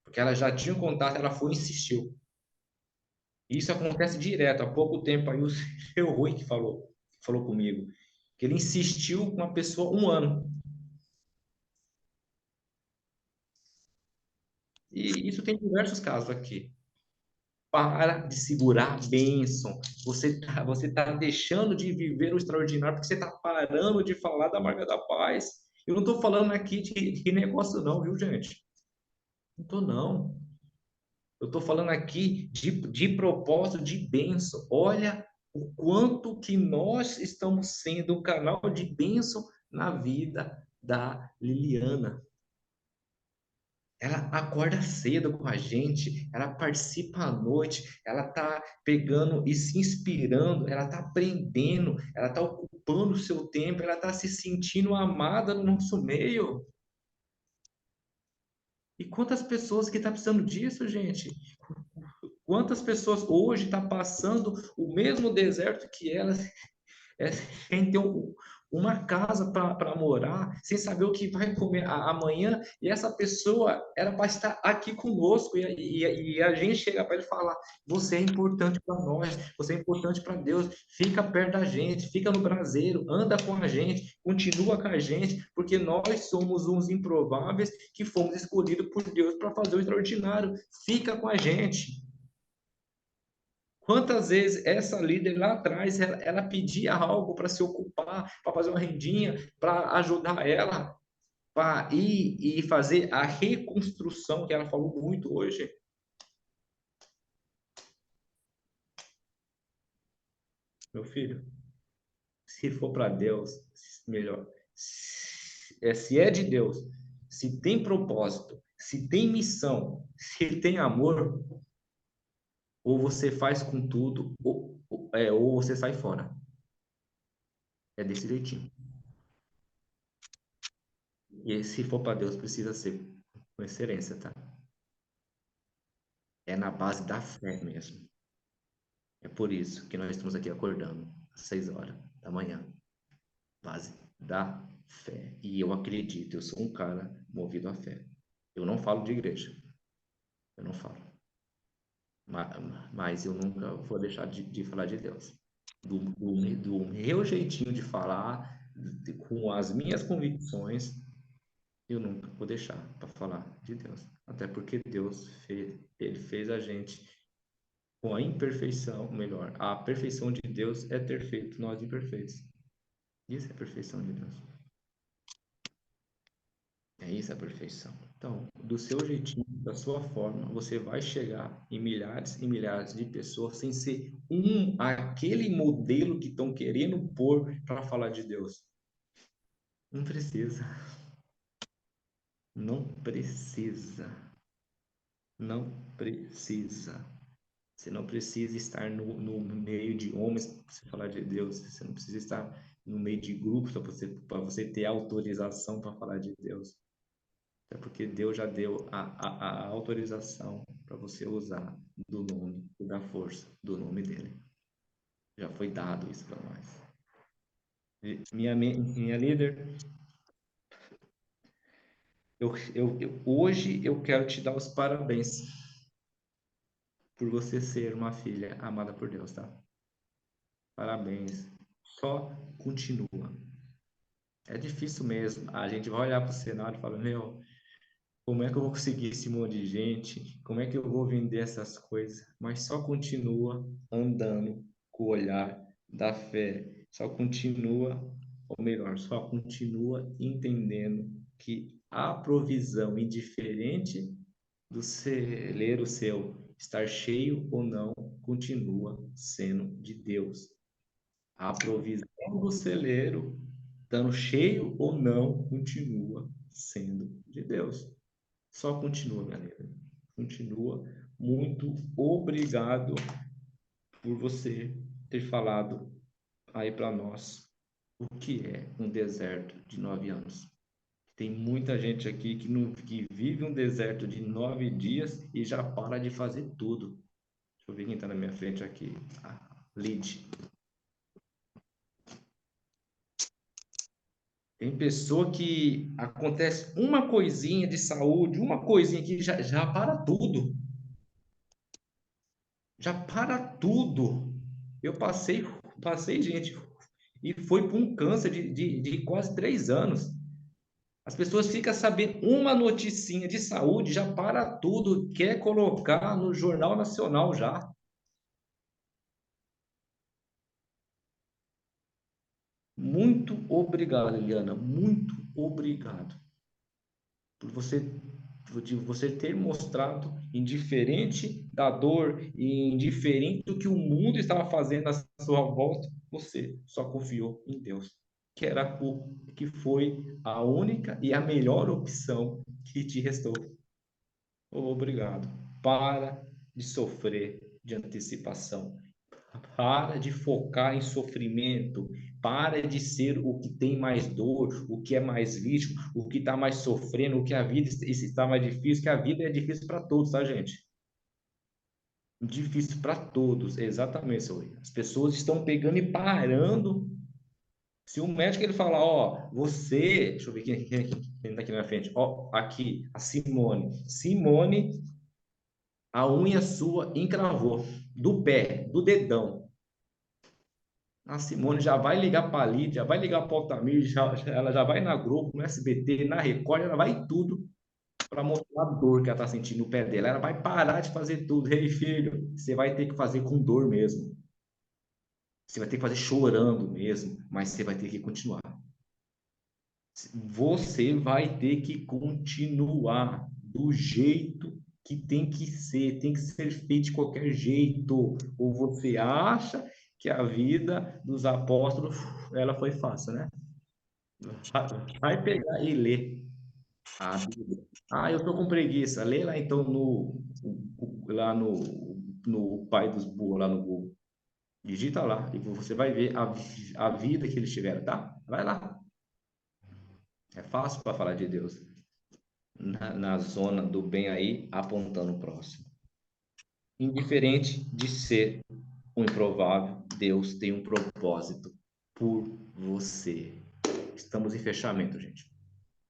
porque ela já tinha um contato, ela foi e insistiu. Isso acontece direto. Há pouco tempo aí o seu Rui que falou comigo, que ele insistiu com uma pessoa 1 ano. E isso tem diversos casos aqui. Para de segurar a bênção. Você tá deixando de viver o extraordinário porque você está parando de falar da marca da paz. Eu não estou falando aqui de negócio não, viu, gente? Não estou não. Eu estou falando aqui de propósito, de bênção. Olha o quanto que nós estamos sendo um canal de bênção na vida da Liliana. Ela acorda cedo com a gente, ela participa à noite, ela está pegando e se inspirando, ela está aprendendo, ela está ocupando o seu tempo, ela está se sentindo amada no nosso meio. E quantas pessoas que estão precisando disso, gente? Quantas pessoas hoje estão passando o mesmo deserto que elas, sem ter uma casa para morar, sem saber o que vai comer amanhã, e essa pessoa era para estar aqui conosco, e a gente chega para ele e fala: você é importante para nós, você é importante para Deus, fica perto da gente, fica no braseiro, anda com a gente, continua com a gente, porque nós somos uns improváveis que fomos escolhidos por Deus para fazer o extraordinário, fica com a gente. Quantas vezes essa líder lá atrás ela pedia algo para se ocupar, para fazer uma rendinha, para ajudar ela, para ir e fazer a reconstrução que ela falou muito hoje. Meu filho, se for para Deus, melhor. Se é de Deus, se tem propósito, se tem missão, se tem amor, ou você faz com tudo, ou você sai fora. É desse jeitinho. E se for para Deus, precisa ser com excelência, tá? É na base da fé mesmo. É por isso que nós estamos aqui acordando às 6 horas da manhã. Base da fé. E eu acredito, eu sou um cara movido à fé. Eu não falo de igreja. Eu não falo. Mas eu nunca vou deixar de falar de Deus. Do meu jeitinho de falar, com as minhas convicções, eu nunca vou deixar para falar de Deus. Até porque Deus fez, ele fez a gente com a imperfeição, melhor, a perfeição de Deus é ter feito nós imperfeitos. Isso é a perfeição de Deus. É isso a perfeição. Então, do seu jeitinho, da sua forma, você vai chegar em milhares e milhares de pessoas sem ser aquele modelo que estão querendo pôr para falar de Deus. Não precisa. Não precisa. Não precisa. Você não precisa estar no meio de homens para você falar de Deus. Você não precisa estar no meio de grupos para você ter autorização para falar de Deus. É porque Deus já deu a autorização para você usar do nome e da força do nome dele. Já foi dado isso para nós. Minha líder, hoje eu quero te dar os parabéns por você ser uma filha amada por Deus, tá? Parabéns. Só continua. É difícil mesmo. A gente vai olhar para o cenário e fala, meu, como é que eu vou conseguir esse monte de gente? Como é que eu vou vender essas coisas? Mas só continua andando com o olhar da fé. Só continua, ou melhor, só continua entendendo que a provisão, indiferente do celeiro seu estar cheio ou não, continua sendo de Deus. A provisão do celeiro, estando cheio ou não, continua sendo de Deus. Só continua, galera. Continua. Muito obrigado por você ter falado aí para nós o que é um deserto de 9 anos. Tem muita gente aqui que, não, que vive um deserto de 9 dias e já para de fazer tudo. Deixa eu ver quem está na minha frente aqui. A Lid. Tem pessoa que acontece uma coisinha de saúde, uma coisinha que já para tudo. Já para tudo. Eu passei, gente, e foi por um câncer de quase 3 anos. As pessoas ficam sabendo uma noticinha de saúde, já para tudo, quer colocar no Jornal Nacional já. Muito obrigado, Eliana, muito obrigado por você ter mostrado, indiferente da dor e indiferente do que o mundo estava fazendo à sua volta, você só confiou em Deus, que era o que foi a única e a melhor opção que te restou. Obrigado. Para de sofrer de antecipação. Para de focar em sofrimento. Para de ser o que tem mais dor, o que é mais vítima, o que está mais sofrendo, o que a vida está mais difícil, que a vida é difícil para todos, tá, gente? Difícil para todos, exatamente, seu Rui. As pessoas estão pegando e parando. Se o médico ele falar, ó, você, deixa eu ver quem está aqui na frente, ó, aqui, a Simone. Simone, a unha sua encravou do pé, do dedão. A Simone já vai ligar para a Lídia, já vai ligar para o Altamir, ela já vai na Globo, no SBT, na Record, ela vai em tudo para mostrar a dor que ela está sentindo no pé dela. Ela vai parar de fazer tudo. Ei, filho, você vai ter que fazer com dor mesmo. Você vai ter que fazer chorando mesmo, mas você vai ter que continuar. Você vai ter que continuar do jeito que tem que ser feito de qualquer jeito. Ou você acha que a vida dos apóstolos ela foi fácil, né? Vai pegar e ler a Bíblia. Ah, eu tô com preguiça. Lê lá então lá no Pai dos Burros, lá no Google. Digita lá e você vai ver a vida que eles tiveram, tá? Vai lá. É fácil para falar de Deus. Na zona do bem aí, apontando o próximo. Indiferente de ser o improvável, Deus tem um propósito por você. Estamos em fechamento, gente.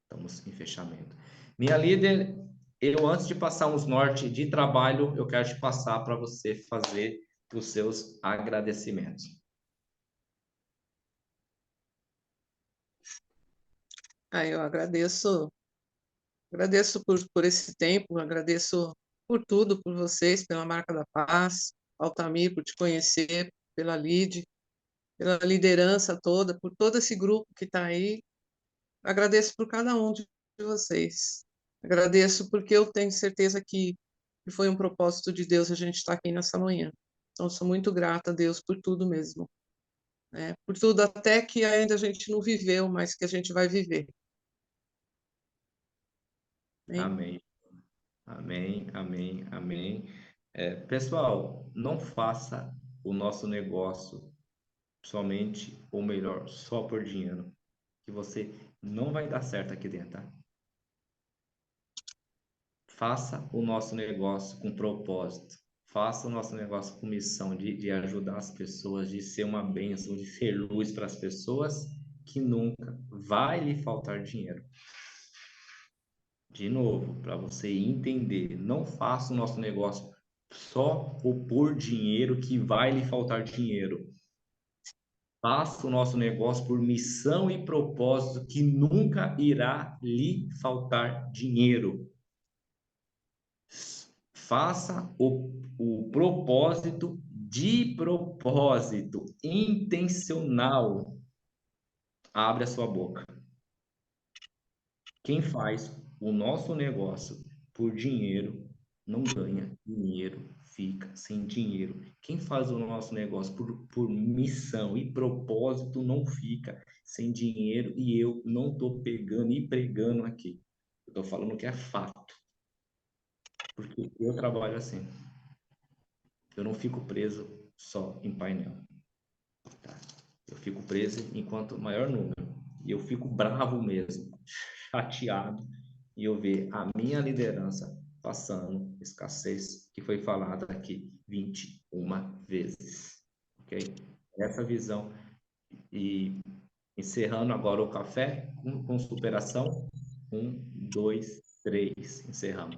Estamos em fechamento. Minha líder, eu antes de passar uns norte de trabalho, eu quero te passar para você fazer os seus agradecimentos. Eu agradeço por esse tempo, agradeço por tudo, por vocês, pela Marca da Paz, Altamir, por te conhecer, pela LIDE, pela liderança toda, por todo esse grupo que está aí. Agradeço por cada um de vocês. Agradeço porque eu tenho certeza que foi um propósito de Deus a gente estar aqui nessa manhã. Então, sou muito grata a Deus por tudo mesmo, né? Por tudo até que ainda a gente não viveu, mas que a gente vai viver. Amém? Amém. Amém, amém, amém. Pessoal, não faça o nosso negócio somente, ou melhor, só por dinheiro, que você não vai dar certo aqui dentro, tá? Faça o nosso negócio com propósito. Faça o nosso negócio com missão de ajudar as pessoas, de ser uma bênção, de ser luz para as pessoas, que nunca vai lhe faltar dinheiro. De novo, para você entender, não faça o nosso negócio só por dinheiro, que vai lhe faltar dinheiro. Faça o nosso negócio por missão e propósito, que nunca irá lhe faltar dinheiro. Faça o propósito de propósito, intencional. Abre a sua boca. Quem faz o nosso negócio por dinheiro não ganha dinheiro, fica sem dinheiro. Quem faz o nosso negócio por missão e propósito não fica sem dinheiro. E eu não estou pegando e pregando aqui. Eu estou falando que é fato, porque eu trabalho assim. Eu não fico preso só em painel. Tá? Eu fico preso enquanto maior número. E eu fico bravo mesmo, chateado, e eu ver a minha liderança passando escassez, que foi falada aqui 21 vezes. Ok? Essa visão. E encerrando agora o café com superação. 1, 2, 3. Encerramos.